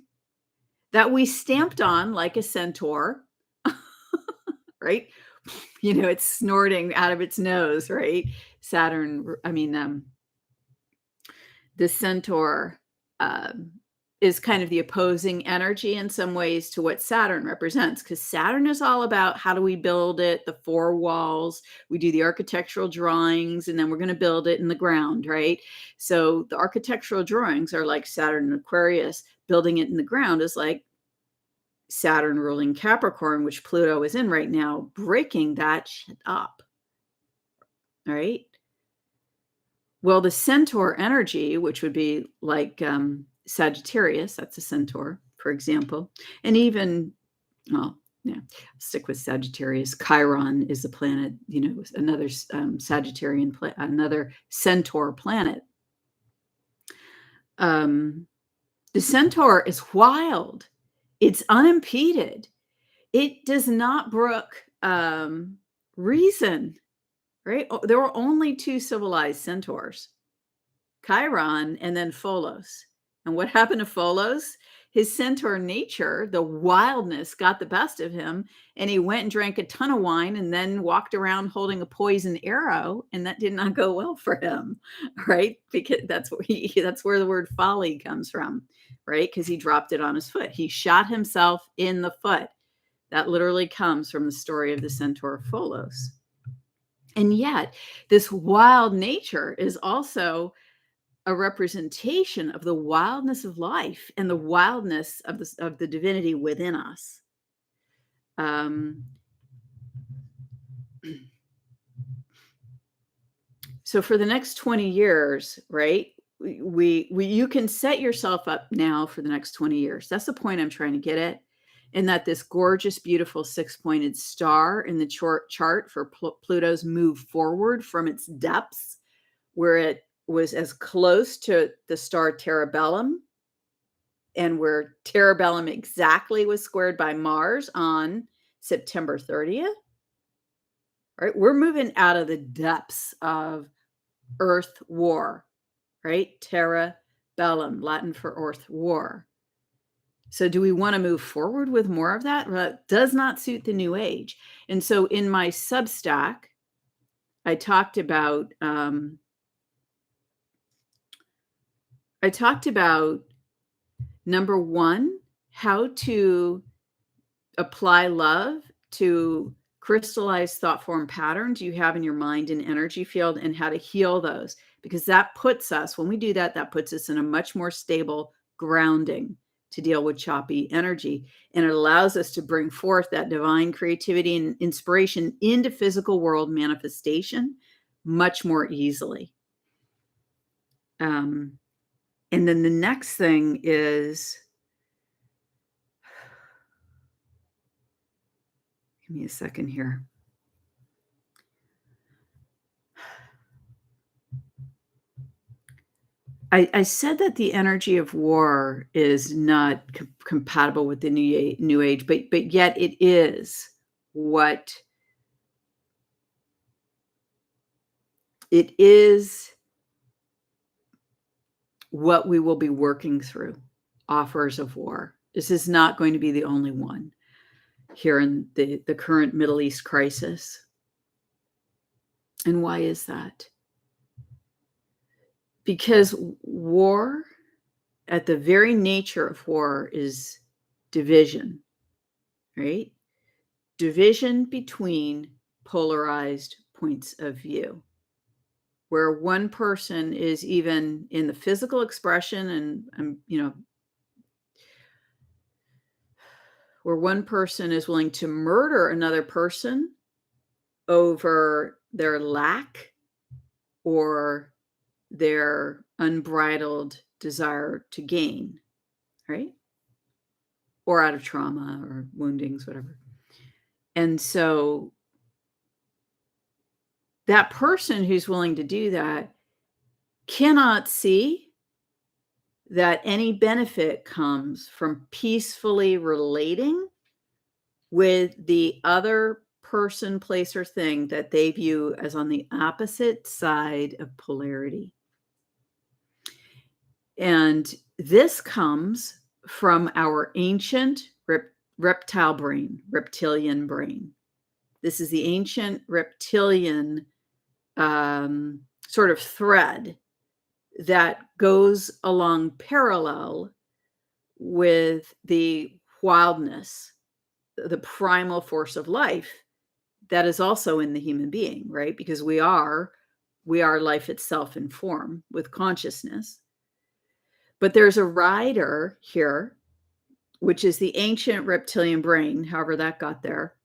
that we stamped on like a centaur, right? It's snorting out of its nose, right? The centaur is kind of the opposing energy in some ways to what Saturn represents, because Saturn is all about how do we build it, the four walls, we do the architectural drawings, and then we're going to build it in the ground, right? So the architectural drawings are like Saturn and Aquarius. Building it in the ground is like Saturn ruling Capricorn, which Pluto is in right now, breaking that shit up, right? Well, the centaur energy, which would be like Sagittarius, that's a centaur, for example, and even, well, yeah, stick with Sagittarius. Chiron is a planet, another Sagittarian planet, another centaur planet. The centaur is wild. It's unimpeded. It does not brook reason, right? There were only two civilized centaurs, Chiron and then Pholos. And what happened to Pholos? His centaur nature, the wildness, got the best of him, and he went and drank a ton of wine and then walked around holding a poisoned arrow, and that did not go well for him, right? Because that's where the word folly comes from, right? Because he dropped it on his foot. He shot himself in the foot. That literally comes from the story of the centaur Pholos. And yet, this wild nature is also a representation of the wildness of life and the wildness of the divinity within us. So for the next 20 years, right, you can set yourself up now for the next 20 years. That's the point I'm trying to get at. And that this gorgeous, beautiful six-pointed star in the chart for Pluto's move forward from its depths, where it was as close to the star Terabellum, and where Terabellum exactly was squared by Mars on September 30th. Right? We're moving out of the depths of Earth war, right? Terabellum, Latin for Earth war. So do we want to move forward with more of that? Well, that does not suit the New Age. And so in my Substack, I talked about number one, how to apply love to crystallized thought form patterns you have in your mind and energy field, and how to heal those, because that puts us, when we do that, that puts us in a much more stable grounding to deal with choppy energy. And it allows us to bring forth that divine creativity and inspiration into physical world manifestation much more easily. And then the next thing is, give me a second here. I said that the energy of war is not compatible with the New Age, but yet it is what it is what we will be working through, offers of war. This is not going to be the only one here in the current Middle East crisis. And why is that? Because war, at the very nature of war, is division, right? Division between polarized points of view, where one person is even in the physical expression and where one person is willing to murder another person over their lack or their unbridled desire to gain, right? Or out of trauma or woundings, whatever. And so that person who's willing to do that cannot see that any benefit comes from peacefully relating with the other person, place, or thing that they view as on the opposite side of polarity. And this comes from our ancient reptilian brain. This is the ancient reptilian sort of thread that goes along parallel with the wildness, the primal force of life that is also in the human being, right? Because we are life itself in form with consciousness. But there's a rider here, which is the ancient reptilian brain, however that got there.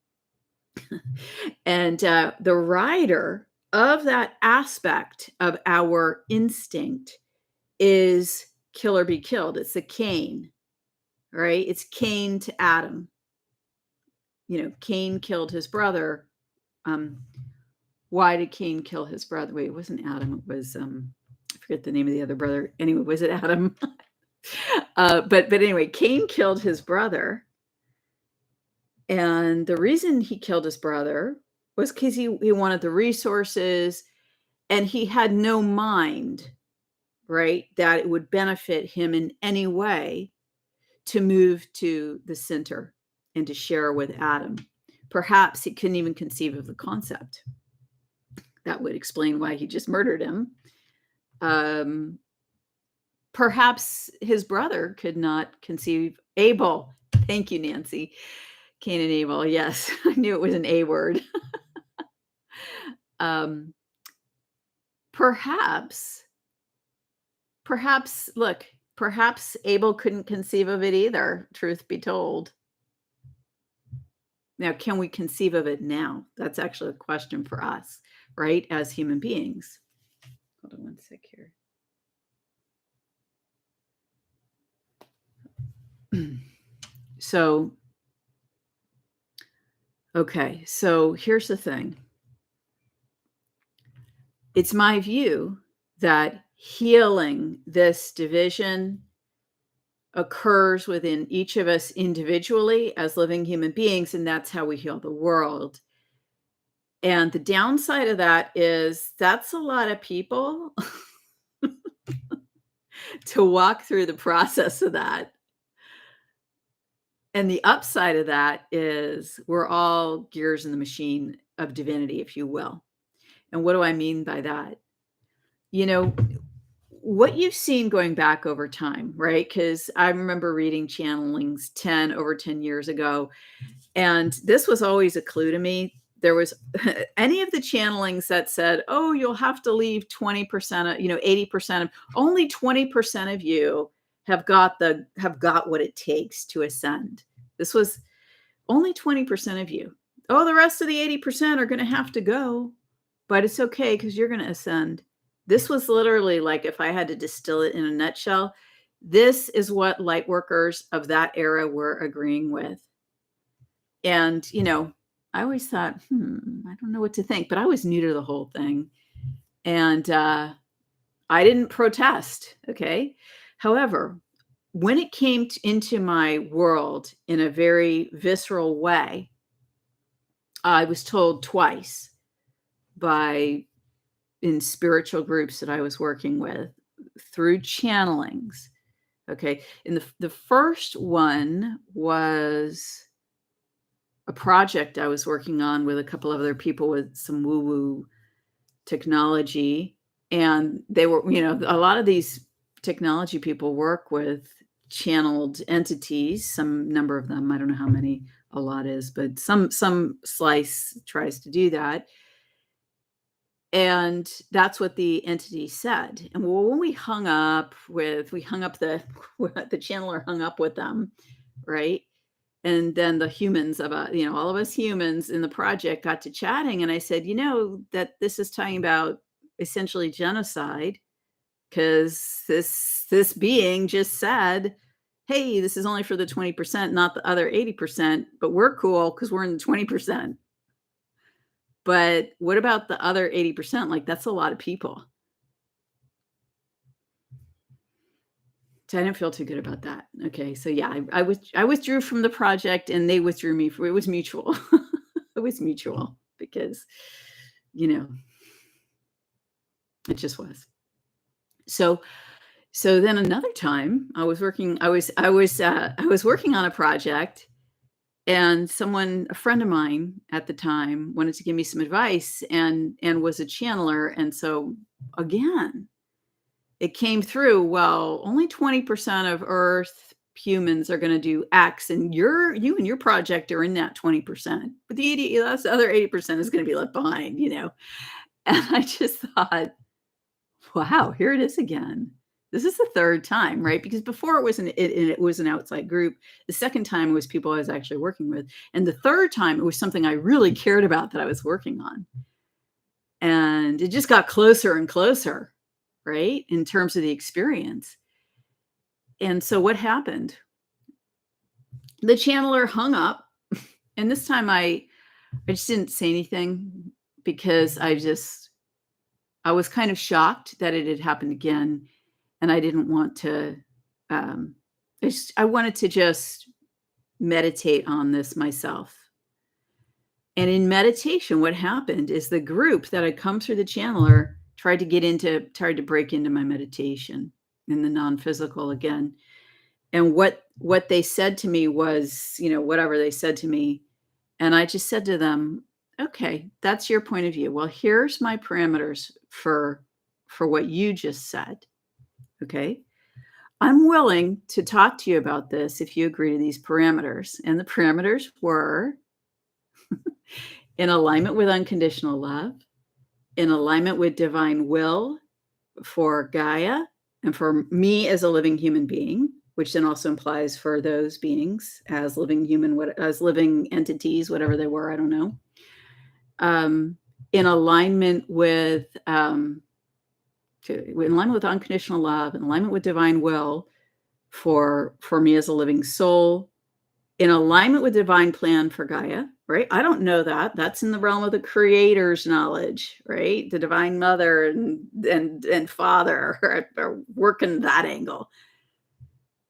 And the rider of that aspect of our instinct is kill or be killed. It's the Cain, right? It's Cain to Adam. Cain killed his brother. Why did Cain kill his brother? Wait, it wasn't Adam. It was I forget the name of the other brother. Anyway, was it Adam? But anyway, Cain killed his brother. And the reason he killed his brother was because he wanted the resources, and he had no mind, right, that it would benefit him in any way to move to the center and to share with Adam. Perhaps he couldn't even conceive of the concept. That would explain why he just murdered him. Perhaps his brother could not conceive. Abel. Thank you, Nancy. Cain and Abel. Yes, I knew it was an A word. Perhaps, look, perhaps Abel couldn't conceive of it either, truth be told. Now, can we conceive of it now? That's actually a question for us, right, as human beings. Hold on one sec here. Okay, so here's the thing. It's my view that healing this division occurs within each of us individually as living human beings, and that's how we heal the world. And the downside of that is that's a lot of people to walk through the process of that. And the upside of that is we're all gears in the machine of divinity, if you will. And what do I mean by that? What you've seen going back over time, right? Because I remember reading channelings over 10 years ago, and this was always a clue to me. There was any of the channelings that said, oh, you'll have to leave 20% of, 80% of, only 20% of you have got what it takes to ascend. This was only 20% of you. Oh, the rest of the 80% are going to have to go, but it's okay because you're going to ascend. This was literally, like, if I had to distill it in a nutshell, this is what light workers of that era were agreeing with. And, I always thought, I don't know what to think, but I was new to the whole thing. And I didn't protest, okay? However, when it came into my world in a very visceral way, I was told twice by in spiritual groups that I was working with through channelings. Okay. And the first one was a project I was working on with a couple of other people with some woo-woo technology. And they were, a lot of these technology people work with channeled entities, some number of them. I don't know how many a lot is, but some slice tries to do that. And that's what the entity said. And when we hung up the the channeler hung up with them, right? And then the humans all of us humans in the project got to chatting. And I said, that this is talking about essentially genocide because this being just said, hey, this is only for the 20%, not the other 80%, but we're cool because we're in the 20%. But what about the other 80%? Like, that's a lot of people. So I didn't feel too good about that. Okay, so yeah, I withdrew from the project and they withdrew me. It was mutual. It was mutual because, you know, it just was. So then another time I was working on a project, and a friend of mine at the time, wanted to give me some advice and was a channeler. And so again, it came through, well, only 20% of Earth humans are going to do X, and you and your project are in that 20%. But the other 80% is going to be left behind, And I just thought, wow, here it is again. This is the third time, right? Because before it was an outside group. The second time it was people I was actually working with. And the third time it was something I really cared about that I was working on. And it just got closer and closer, right? In terms of the experience. And so what happened? The channeler hung up. And this time I just didn't say anything because I was kind of shocked that it had happened again. And I didn't want to, I wanted to just meditate on this myself. And in meditation, what happened is the group that had come through the channeler tried to break into my meditation in the non-physical again. And what they said to me was, whatever they said to me. And I just said to them, okay, that's your point of view. Well, here's my parameters for what you just said. Okay. I'm willing to talk to you about this if you agree to these parameters. And the parameters were in alignment with unconditional love, in alignment with divine will for Gaia and for me as a living human being, which then also implies for those beings as living entities, whatever they were, I don't know. In alignment with unconditional love, in alignment with divine will for me as a living soul, in alignment with divine plan for Gaia, right? I don't know that. That's in the realm of the creator's knowledge, right? The divine mother and father are working that angle.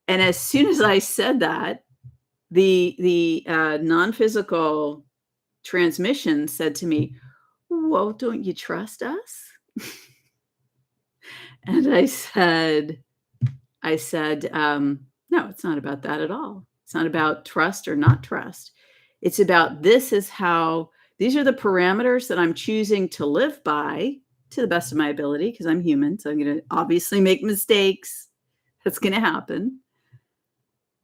And as soon as I said that, the non-physical transmission said to me, well, don't you trust us? And I said, no, it's not about that at all. It's not about trust or not trust. It's about these are the parameters that I'm choosing to live by to the best of my ability, because I'm human. So I'm going to obviously make mistakes. That's going to happen.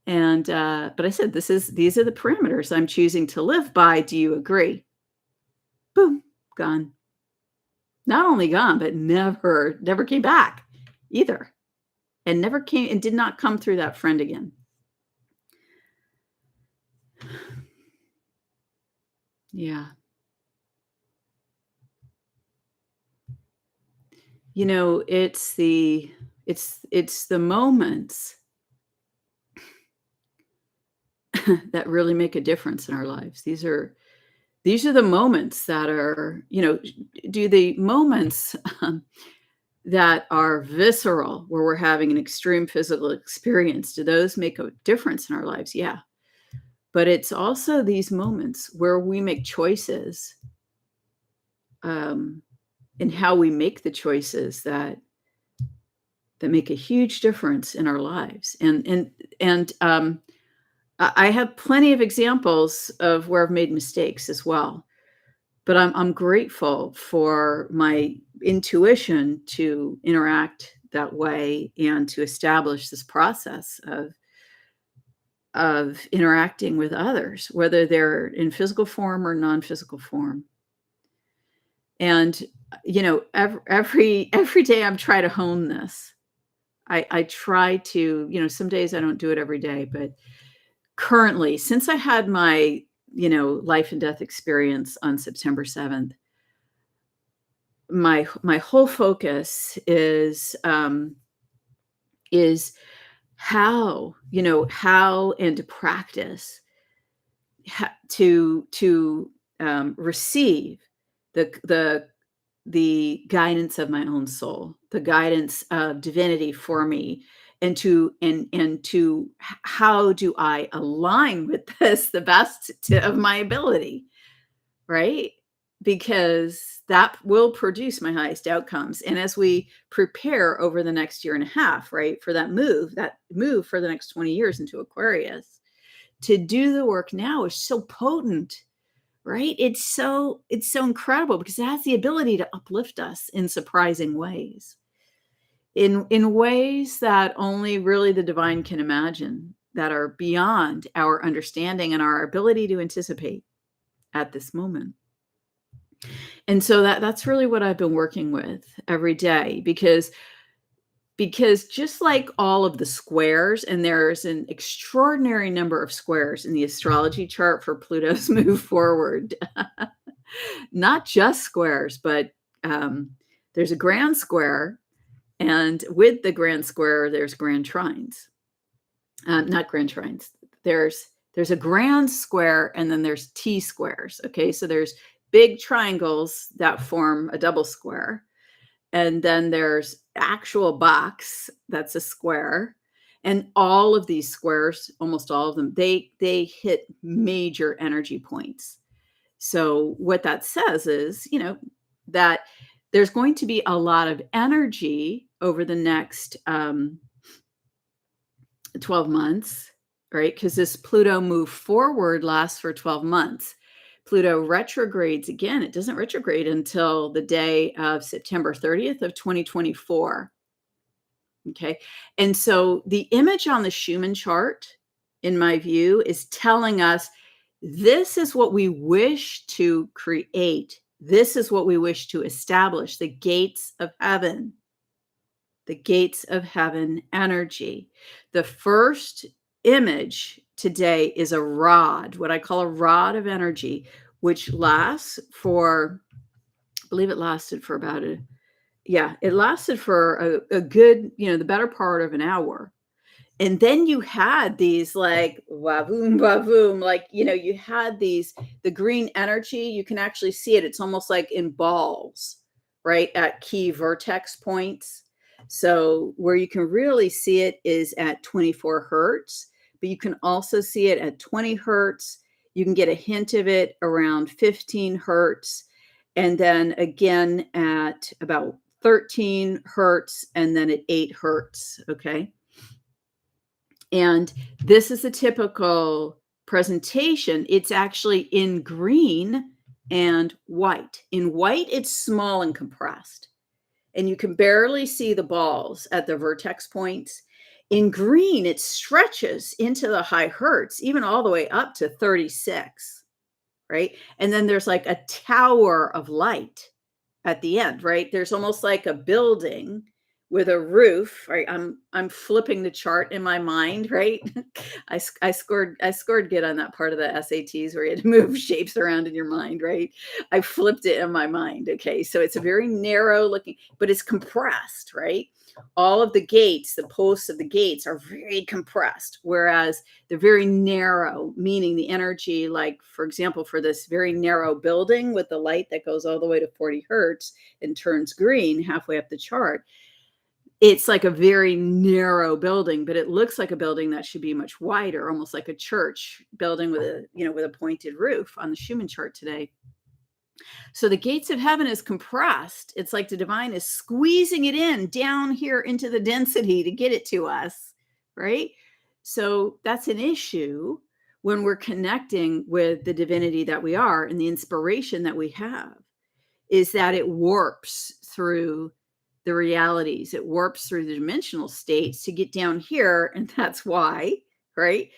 And, but I said, these are the parameters I'm choosing to live by. Do you agree? Boom, gone. Not only gone, but never came back either. And did not come through that friend again. Yeah. It's the moments that really make a difference in our lives. These are the moments that are, do the moments that are visceral, where we're having an extreme physical experience, do those make a difference in our lives? Yeah. But it's also these moments where we make choices in how we make the choices that make a huge difference in our lives. And I have plenty of examples of where I've made mistakes as well, but I'm grateful for my intuition to interact that way and to establish this process of interacting with others, whether they're in physical form or non-physical form. And every day I'm trying to hone this. I try to, some days I don't do it every day, but currently, since I had my, life and death experience on September 7th, my whole focus is how and to practice to receive the the guidance of my own soul, the guidance of divinity for me, and to how do I align with this the best of my ability, right? Because that will produce my highest outcomes. And as we prepare over the next year and a half, right, for that move for the next 20 years into Aquarius, to do the work now is so potent, right? It's so incredible because it has the ability to uplift us in surprising ways, in ways that only really the divine can imagine, that are beyond our understanding and our ability to anticipate at this moment. And so that's really what I've been working with every day, because just like all of the squares, and there's an extraordinary number of squares in the astrology chart for Pluto's move forward. Not just squares, but there's a grand square, and with the grand square, there's grand trines. Not grand trines. There's a grand square, and then there's T squares. Okay, so there's big triangles that form a double square, and then there's actual box that's a square. And all of these squares, almost all of them, they hit major energy points. So what that says is, that there's going to be a lot of energy over the next 12 months, right? Because this Pluto move forward lasts for 12 months. Pluto retrogrades again. It doesn't retrograde until the day of September 30th of 2024. Okay. And so the image on the Schumann chart, in my view, is telling us this is what we wish to create. This is what we wish to establish, the gates of heaven. The gates of heaven energy. The first image today is a rod, what I call a rod of energy, which lasts for, I believe it lasted for about it lasted for a good, the better part of an hour. And then you had these like wavoom, wavoom, like, you had the green energy. You can actually see it. It's almost like in balls, right? At key vertex points. So where you can really see it is at 24 hertz, but you can also see it at 20 hertz. You can get a hint of it around 15 hertz. And then again at about 13 hertz, and then at 8 hertz. Okay. And this is a typical presentation. It's actually in green and white. In white, it's small and compressed, and you can barely see the balls at the vertex points. In green, it stretches into the high hertz, even all the way up to 36, right? And then there's like a tower of light at the end, right? There's almost like a building with a roof, right? I'm flipping the chart in my mind, right? I scored good on that part of the SATs where you had to move shapes around in your mind, right? I flipped it in my mind. Okay, so it's a very narrow looking, but it's compressed, right? All of the gates, the posts of the gates are very compressed, whereas they're very narrow, meaning the energy, like for example, for this very narrow building with the light that goes all the way to 40 hertz and turns green halfway up the chart, it's like a very narrow building, but it looks like a building that should be much wider, almost like a church building with a, with a pointed roof on the Schumann chart today. So the gates of heaven is compressed. It's like the divine is squeezing it in down here into the density to get it to us, right? So that's an issue when we're connecting with the divinity that we are and the inspiration that we have, is that it warps through the realities. It warps through the dimensional states to get down here. And that's why, right?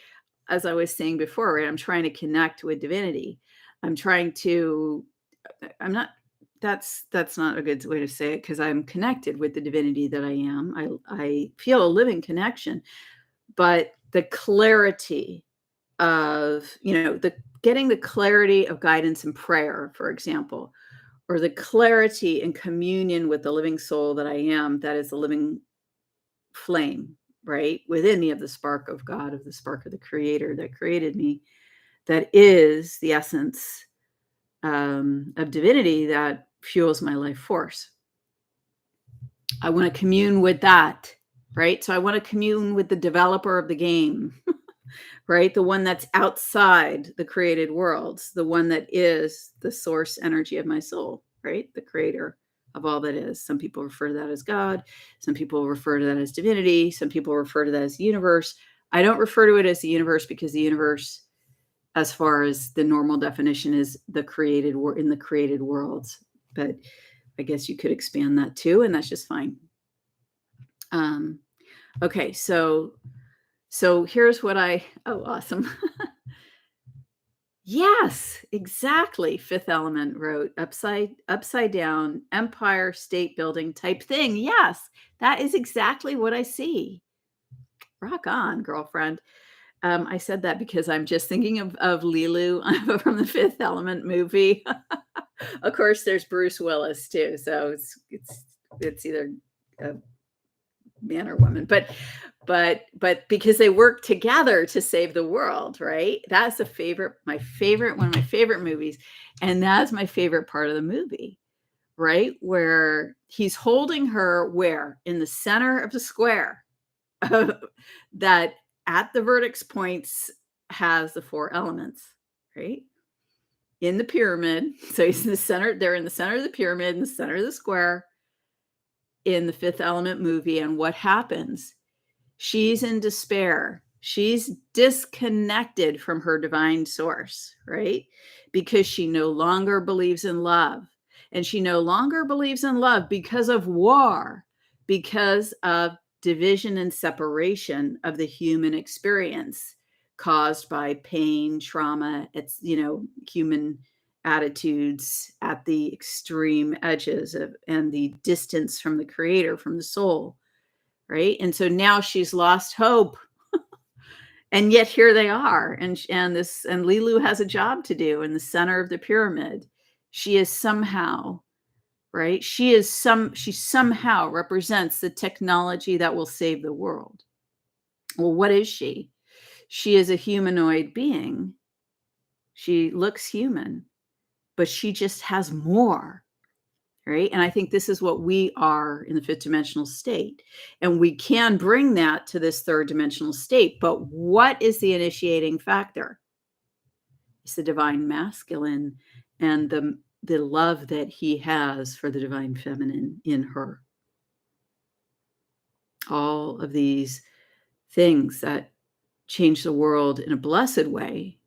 As I was saying before, right? I'm trying to connect with divinity. I'm trying to, I'm not, that's not a good way to say it, because I'm connected with the divinity that I am. I feel a living connection, but the clarity of, the getting the clarity of guidance and prayer, for example, or the clarity and communion with the living soul that I am, that is the living flame, right? Within me, of the spark of God, of the spark of the creator that created me, that is the essence of divinity that fuels my life force. I want to commune with that, right? So I want to commune with the developer of the game, right? The one that's outside the created worlds, the one that is the source energy of my soul, right? The creator of all that is. Some people refer to that as God. Some people refer to that as divinity. Some people refer to that as the universe. I don't refer to it as the universe, because the universe, as far as the normal definition, is the created in the created worlds. But I guess you could expand that too, and that's just fine. Okay, so here's what awesome. Yes, exactly. Fifth Element wrote upside down empire state building type thing. Yes, that is exactly what I see. Rock on, girlfriend. I said that because I'm just thinking of Lilu from the Fifth Element movie. Of course, there's Bruce Willis too, so it's either a man or woman, but because they work together to save the world, right? That's one of my favorite movies, and that's my favorite part of the movie, right? Where he's holding her, where in the center of the square, that at the vertex points has the four elements, right? In the pyramid. So he's in the center, they're in the center of the pyramid, in the center of the square, in the Fifth Element movie. And what happens? She's in despair. She's disconnected from her divine source, right? Because she no longer believes in love. And she no longer believes in love because of war, because of division and separation of the human experience caused by pain, trauma. It's, human attitudes at the extreme edges of, and the distance from the creator, from the soul, right? And so now she's lost hope. And yet here they are, and Lilu has a job to do in the center of the pyramid. She is somehow, right? She somehow represents the technology that will save the world. Well, what is she? She is a humanoid being. She looks human, but she just has more. Right. And I think this is what we are in the fifth dimensional state. And we can bring that to this third dimensional state. But what is the initiating factor? It's the divine masculine and the love that he has for the divine feminine in her. All of these things that change the world in a blessed way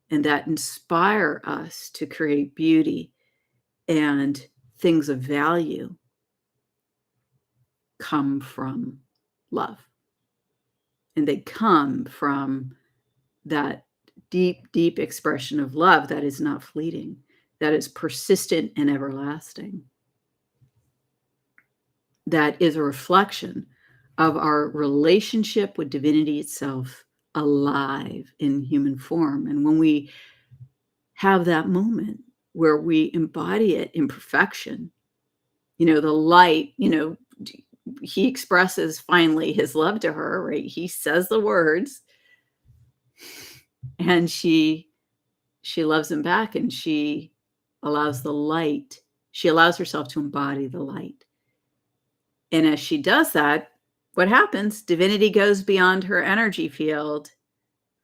and that inspire us to create beauty and things of value come from love. And they come from that deep, deep expression of love that is not fleeting, that is persistent and everlasting, that is a reflection of our relationship with divinity itself, alive in human form. And when we have that moment where we embody it in perfection, the light, he expresses finally his love to her, right? He says the words, and she loves him back, and she allows the light. She allows herself to embody the light. And as she does that, what happens? Divinity goes beyond her energy field,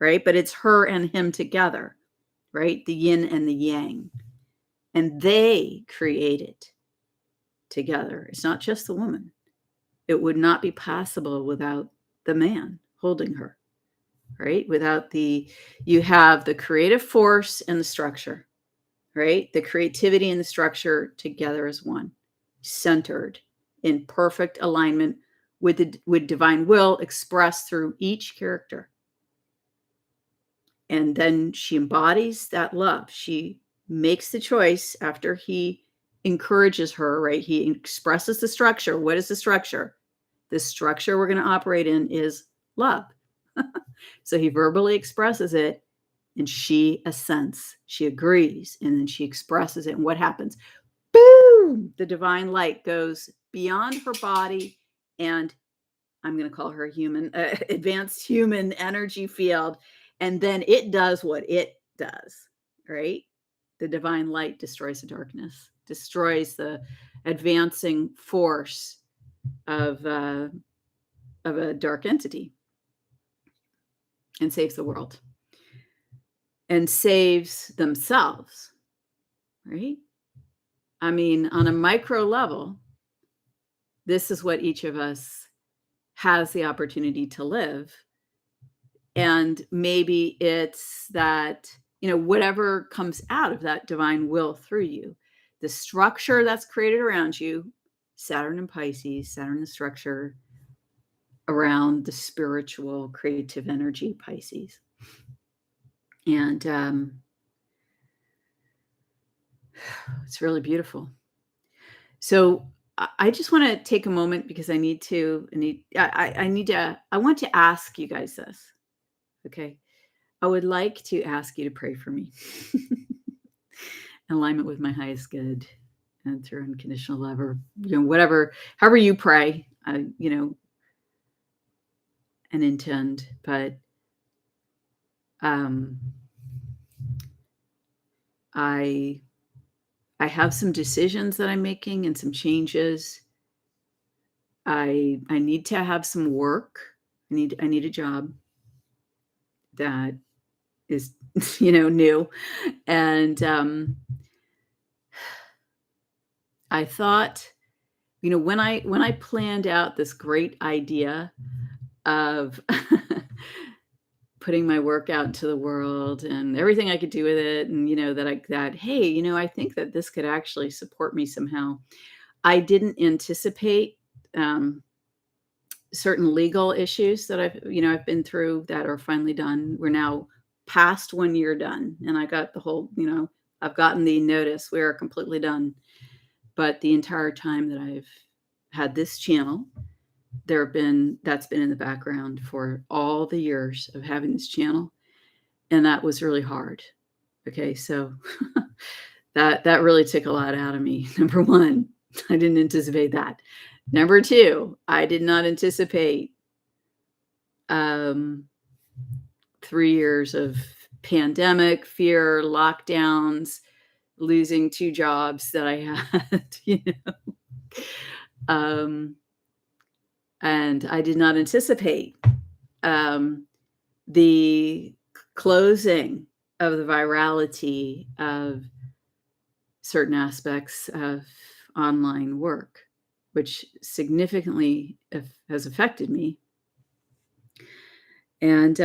right? But it's her and him together, right? The yin and the yang. and they create it together. It's not just the woman. It would not be possible without the man holding her, right? Without you have the creative force and the structure, right? The creativity and the structure together as one, centered in perfect alignment with divine will expressed through each character. And then she embodies that love. She makes the choice after he encourages her, right? He expresses the structure. What is the structure? The structure we're going to operate in is love. So he verbally expresses it, and she assents. She agrees, and then she expresses it. And what happens? Boom! The divine light goes beyond her body, and I'm going to call her human, advanced human energy field. And then it does what it does, right? The divine light destroys the darkness, destroys the advancing force of a dark entity, and saves the world and saves themselves, right? I mean, on a micro level, this is what each of us has the opportunity to live. And maybe it's that, whatever comes out of that divine will through you, the structure that's created around you, Saturn and Pisces, Saturn, the structure around the spiritual creative energy, Pisces. And it's really beautiful. So I just want to take a moment because I want to ask you guys this. Okay. I would like to ask you to pray for me. In alignment with my highest good and through unconditional love, or, however you pray, and intend. But I have some decisions that I'm making and some changes. I need to have some work. I need a job that is, new. And I thought, when I planned out this great idea of putting my work out into the world and everything I could do with it, and hey, I think that this could actually support me somehow. I didn't anticipate certain legal issues that I've been through that are finally done. We're now past 1 year done, and I got the whole, I've gotten the notice we are completely done. But the entire time that I've had this channel, that's been in the background for all the years of having this channel, and that was really hard. Okay, so that really took a lot out of me. Number one, I didn't anticipate that. Number two, I did not anticipate 3 years of pandemic, fear, lockdowns, losing 2 jobs that I had, and I did not anticipate the closing of the virality of certain aspects of online work, which significantly has affected me. And,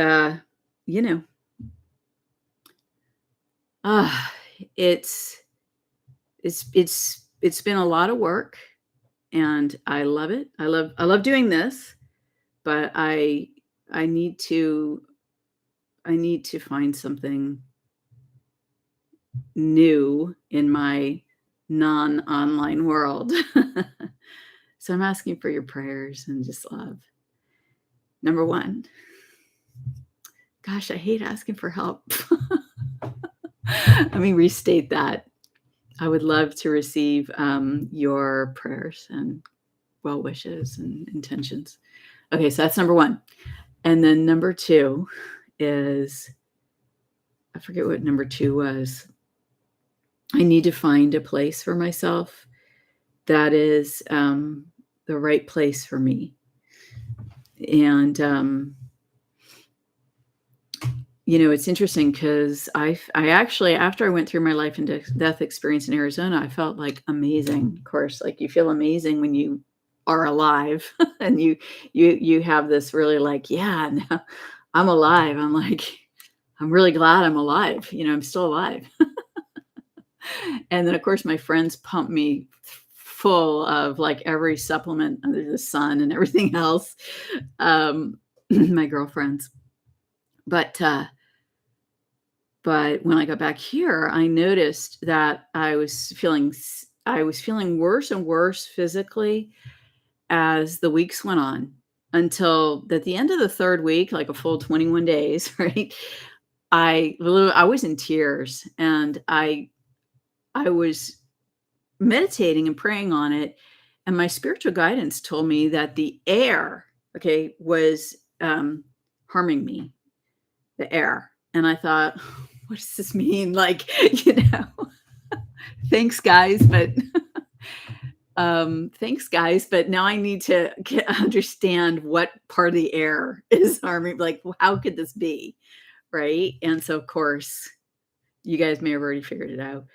it's been a lot of work, and I love it. I love doing this, but I need to find something new in my non-online world. So I'm asking for your prayers and just love. Number one, gosh, I hate asking for help. Let me restate that. I would love to receive your prayers and well wishes and intentions. Okay, so that's number one. And then number two is, I forget what number two was. I need to find a place for myself that is the right place for me. And, It's interesting because I actually, after I went through my life and death experience in Arizona, I felt like amazing. Of course, like you feel amazing when you are alive and you have this really like, yeah, no, I'm alive. I'm like, I'm really glad I'm alive. I'm still alive. And then of course my friends pump me full of like every supplement under the sun and everything else. My girlfriends. But when I got back here, I noticed that I was feeling worse and worse physically as the weeks went on until at the end of the 3rd week, like a full 21 days, right? I was in tears and I was meditating and praying on it, and my spiritual guidance told me that the air, okay, was harming me, the air. And I thought, what does this mean? Like, thanks guys, but thanks guys, but now I need to understand what part of the air is harming. Like, how could this be? Right. And so, of course, you guys may have already figured it out.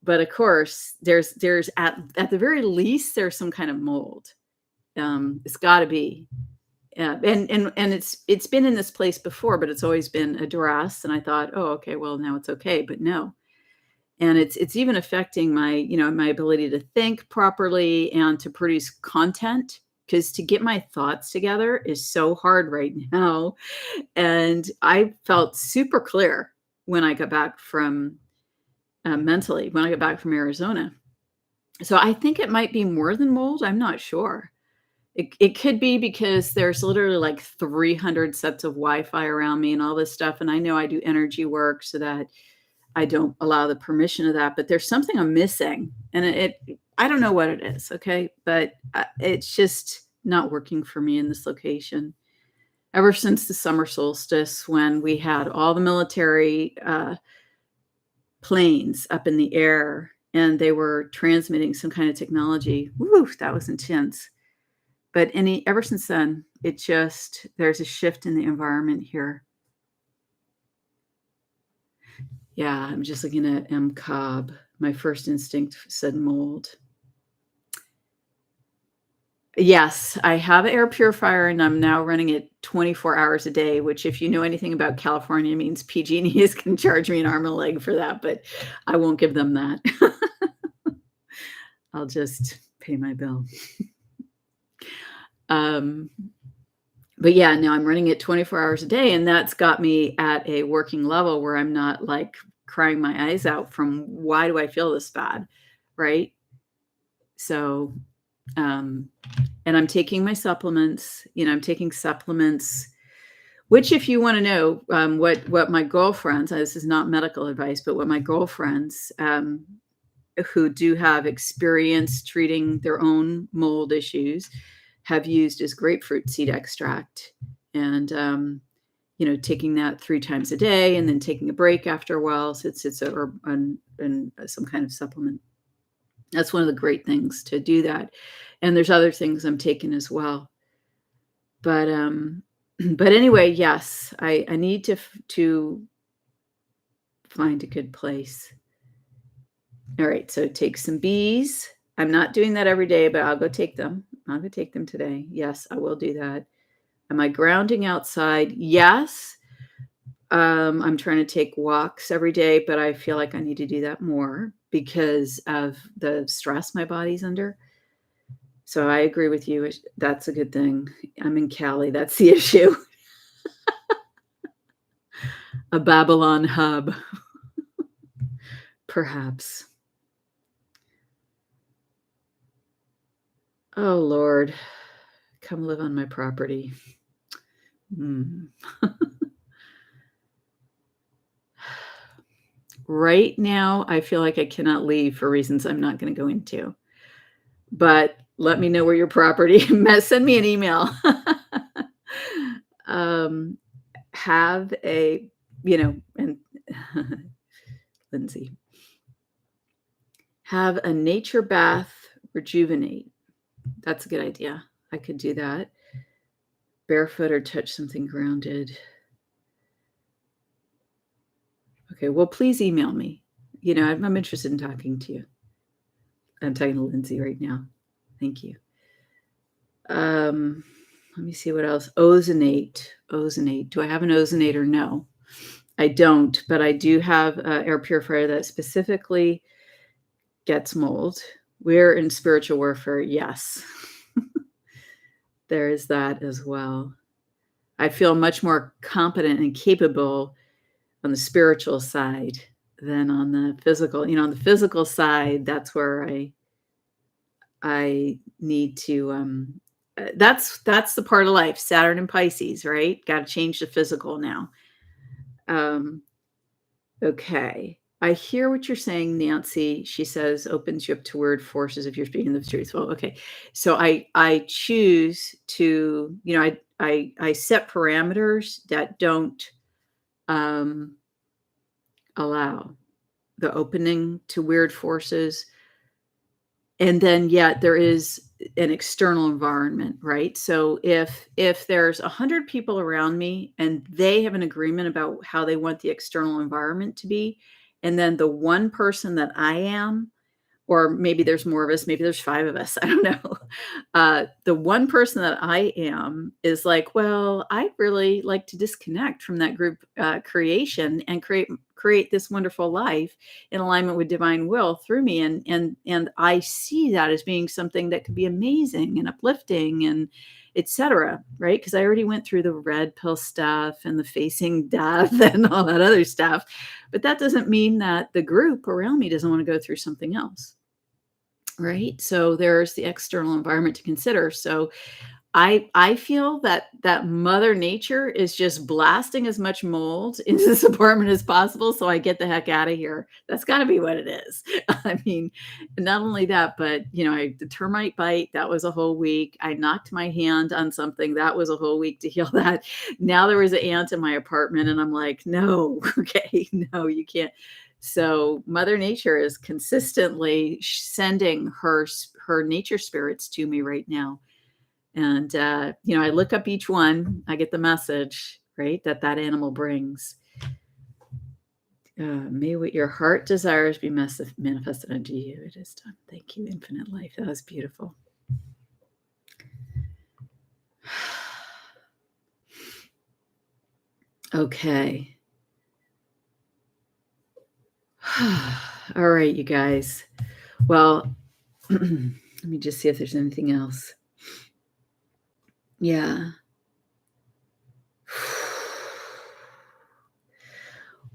But of course, there's at the very least, there's some kind of mold. It's got to be. Yeah, and it's been in this place before, but it's always been addressed. And I thought, oh, okay, well now it's okay, but no. And it's even affecting my ability to think properly and to produce content, because to get my thoughts together is so hard right now. And I felt super clear when I got back from mentally when I got back from Arizona. So I think it might be more than mold. I'm not sure. It could be because there's literally like 300 sets of Wi-Fi around me and all this stuff. And I know I do energy work so that I don't allow the permission of that. But there's something I'm missing, and I don't know what it is. Okay, but it's just not working for me in this location. Ever since the summer solstice, when we had all the military planes up in the air and they were transmitting some kind of technology. Woo, that was intense. But ever since then, there's a shift in the environment here. Yeah, I'm just looking at M. Cobb. My first instinct said mold. Yes, I have an air purifier and I'm now running it 24 hours a day, which if you know anything about California means PG&E can charge me an arm and a leg for that, but I won't give them that. I'll just pay my bill. But yeah, now I'm running it 24 hours a day, and that's got me at a working level where I'm not like crying my eyes out from why do I feel this bad, right? So, and I'm taking my supplements. I'm taking supplements. Which, if you want to know what my girlfriends, this is not medical advice, but what my girlfriends who do have experience treating their own mold issues have used is grapefruit seed extract, and taking that 3 times a day, and then taking a break after a while. So it's some kind of supplement. That's one of the great things to do that. And there's other things I'm taking as well. But but anyway, yes, I need to find a good place. All right, so take some bees. I'm not doing that every day, but I'll go take them. I'll go take them today. Yes, I will do that. Am I grounding outside? Yes. I'm trying to take walks every day, but I feel like I need to do that more because of the stress my body's under. So I agree with you. That's a good thing. I'm in Cali. That's the issue. A Babylon hub. Perhaps. Oh, Lord. Come live on my property. Right now, I feel like I cannot leave for reasons I'm not going to go into. But let me know where your property. Send me an email. Have a, and Lindsay, have a nature bath, rejuvenate. That's a good idea. I could do that. Barefoot or touch something grounded. Okay, well, please email me. I'm interested in talking to you. I'm talking to Lindsay right now. Thank you. Let me see what else. Ozonate. Ozonate. Do I have an ozonator? No, I don't, but I do have an air purifier that specifically gets mold. We're in spiritual warfare. Yes. There is that as well. I feel much more competent and capable on the spiritual side than on the physical. On the physical side, that's where I need to that's the part of life, Saturn and Pisces, right? Got to change the physical now. Okay. I hear what you're saying, Nancy. She says opens you up to word forces if you're speaking the truth. Well, okay. So I choose to, I set parameters that don't allow the opening to weird forces. And then yet there is an external environment, right? So if there's 100 people around me and they have an agreement about how they want the external environment to be, and then the one person that I am, or maybe there's more of us, maybe there's 5 of us, I don't know. The one person that I am is like, well, I'd really like to disconnect from that group creation and create this wonderful life in alignment with divine will through me. And I see that as being something that could be amazing and uplifting and etc. Right? Because I already went through the red pill stuff and the facing death and all that other stuff. But that doesn't mean that the group around me doesn't want to go through something else. Right? So there's the external environment to consider. So I feel that Mother Nature is just blasting as much mold into this apartment as possible, so I get the heck out of here. That's got to be what it is. I mean, not only that, but the termite bite, that was a whole week. I knocked my hand on something, that was a whole week to heal that. Now there was an ant in my apartment, and I'm like, no, okay, no, you can't. So Mother Nature is consistently sending her nature spirits to me right now. And, I look up each one, I get the message, right, that animal brings. May what your heart desires be manifested unto you. It is done. Thank you, infinite life. That was beautiful. Okay. All right, you guys. Well, let me just see if there's anything else. Yeah.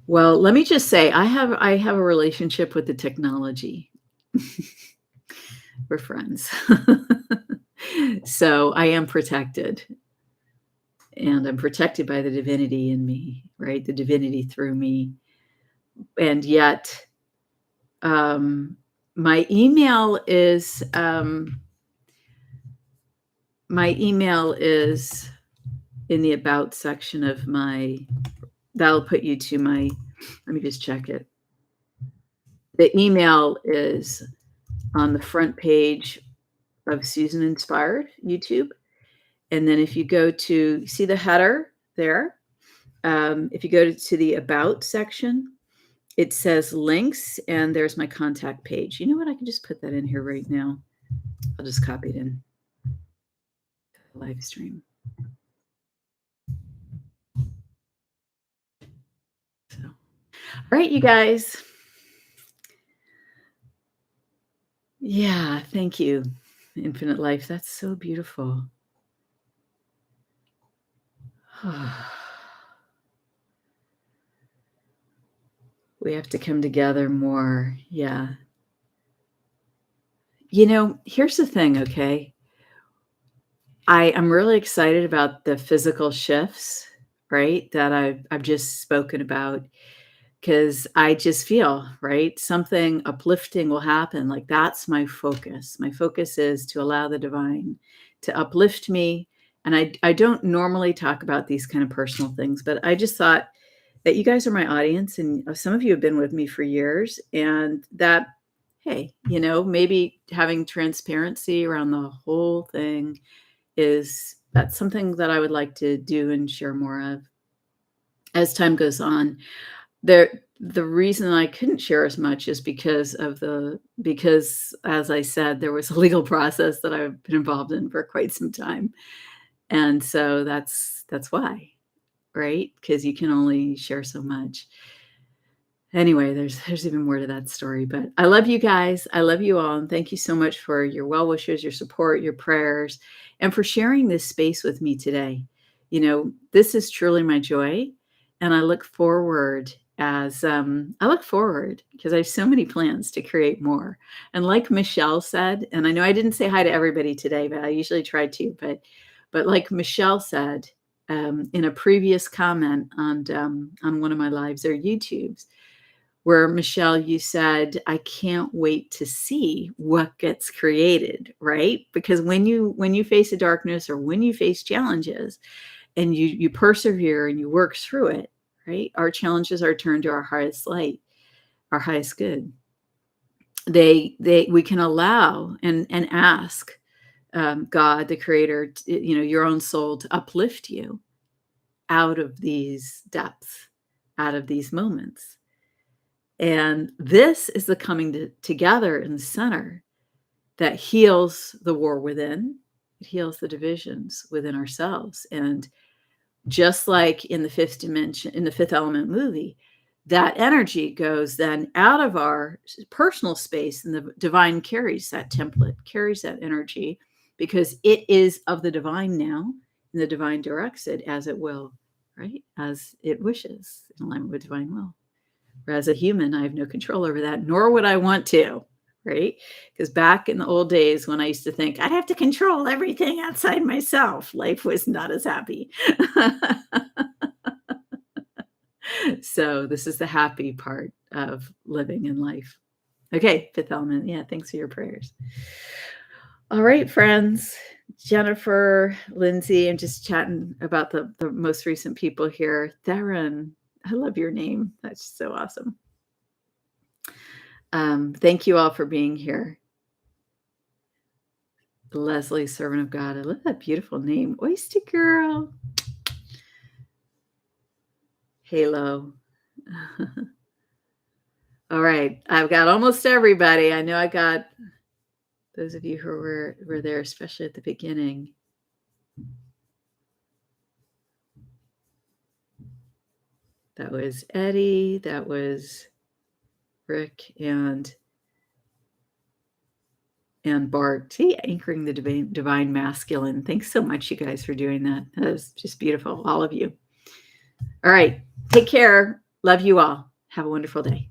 Well, let me just say, I have a relationship with the technology. We're friends. So I am protected. And I'm protected by the divinity in me, right? The divinity through me. And yet, my email is in the about section of that'll put you to my, let me just check it. The email is on the front page of Susan Inspired YouTube. And then if you go to, see the header there? If you go to the about section, it says links, and there's my contact page. You know what? I can just put that in here right now. I'll just copy it in. Live stream. So, all right, you guys. Yeah, thank you. Infinite life. That's so beautiful. We have to come together more. Yeah. Here's the thing, okay? I'm really excited about the physical shifts, right? That I've just spoken about, because I just feel, right, something uplifting will happen. Like, that's my focus. My focus is to allow the divine to uplift me. And I don't normally talk about these kind of personal things, but I just thought that you guys are my audience, and some of you have been with me for years, and that, hey, maybe having transparency around the whole thing that's something that I would like to do and share more of as time goes on. The reason I couldn't share as much is because as I said, there was a legal process that I've been involved in for quite some time. And so that's why, right? Because you can only share so much. Anyway, there's even more to that story, but I love you guys. I love you all, and thank you so much for your well wishes, your support, your prayers, and for sharing this space with me today. This is truly my joy, and I look forward because I have so many plans to create more. And like Michelle said, and I know I didn't say hi to everybody today, but I usually try to. But like Michelle said in a previous comment on one of my lives or YouTubes, where Michelle, you said, I can't wait to see what gets created, right? Because when you face a darkness or when you face challenges and you persevere and you work through it, right? Our challenges are turned to our highest light, our highest good. We can allow and ask God, the creator, your own soul to uplift you out of these depths, out of these moments. And this is the coming together in the center that heals the war within. It heals the divisions within ourselves. And just like in the fifth dimension, in the Fifth Element movie, that energy goes then out of our personal space, and the divine carries that template, carries that energy, because it is of the divine now, and the divine directs it as it will, right? As it wishes, in alignment with divine will. As a human, I have no control over that, nor would I want to, right? Because back in the old days when I used to think I have to control everything outside myself, life was not as happy. So this is the happy part of living in life. Okay, Fifth Element. Yeah, thanks for your prayers. All right, friends. Jennifer, Lindsay, I'm just chatting about the most recent people here. Theron, I love your name. That's so awesome. Thank you all for being here. Leslie, servant of God. I love that beautiful name. Oyster Girl. Halo. All right. I've got almost everybody. I know I got those of you who were there, especially at the beginning. That was Eddie. That was Rick and Bart. See, anchoring the divine masculine. Thanks so much, you guys, for doing that. That was just beautiful, all of you. All right. Take care. Love you all. Have a wonderful day.